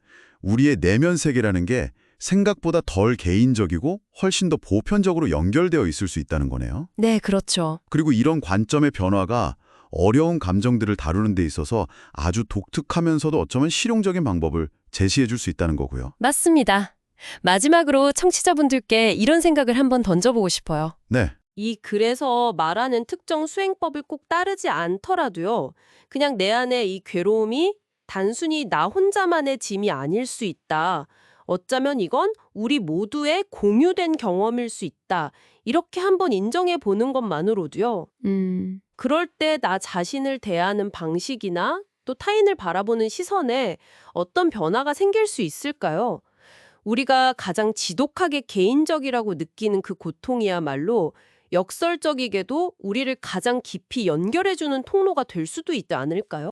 우리의 내면 세계라는 게 생각보다 덜 개인적이고 훨씬 더 보편적으로 연결되어 있을 수 있다는 거네요. 네, 그렇죠. 그리고 이런 관점의 변화가 어려운 감정들을 다루는 데 있어서 아주 독특하면서도 어쩌면 실용적인 방법을 제시해 줄 수 있다는 거고요. 맞습니다. 마지막으로 청취자분들께 이런 생각을 한번 던져보고 싶어요. 네. 이 글에서 말하는 특정 수행법을 꼭 따르지 않더라도요. 그냥 내 안에 이 괴로움이 단순히 나 혼자만의 짐이 아닐 수 있다. 어쩌면 이건 우리 모두의 공유된 경험일 수 있다. 이렇게 한번 인정해 보는 것만으로도요. 그럴 때 나 자신을 대하는 방식이나 또 타인을 바라보는 시선에 어떤 변화가 생길 수 있을까요? 우리가 가장 지독하게 개인적이라고 느끼는 그 고통이야말로 역설적이게도 우리를 가장 깊이 연결해주는 통로가 될 수도 있지 않을까요?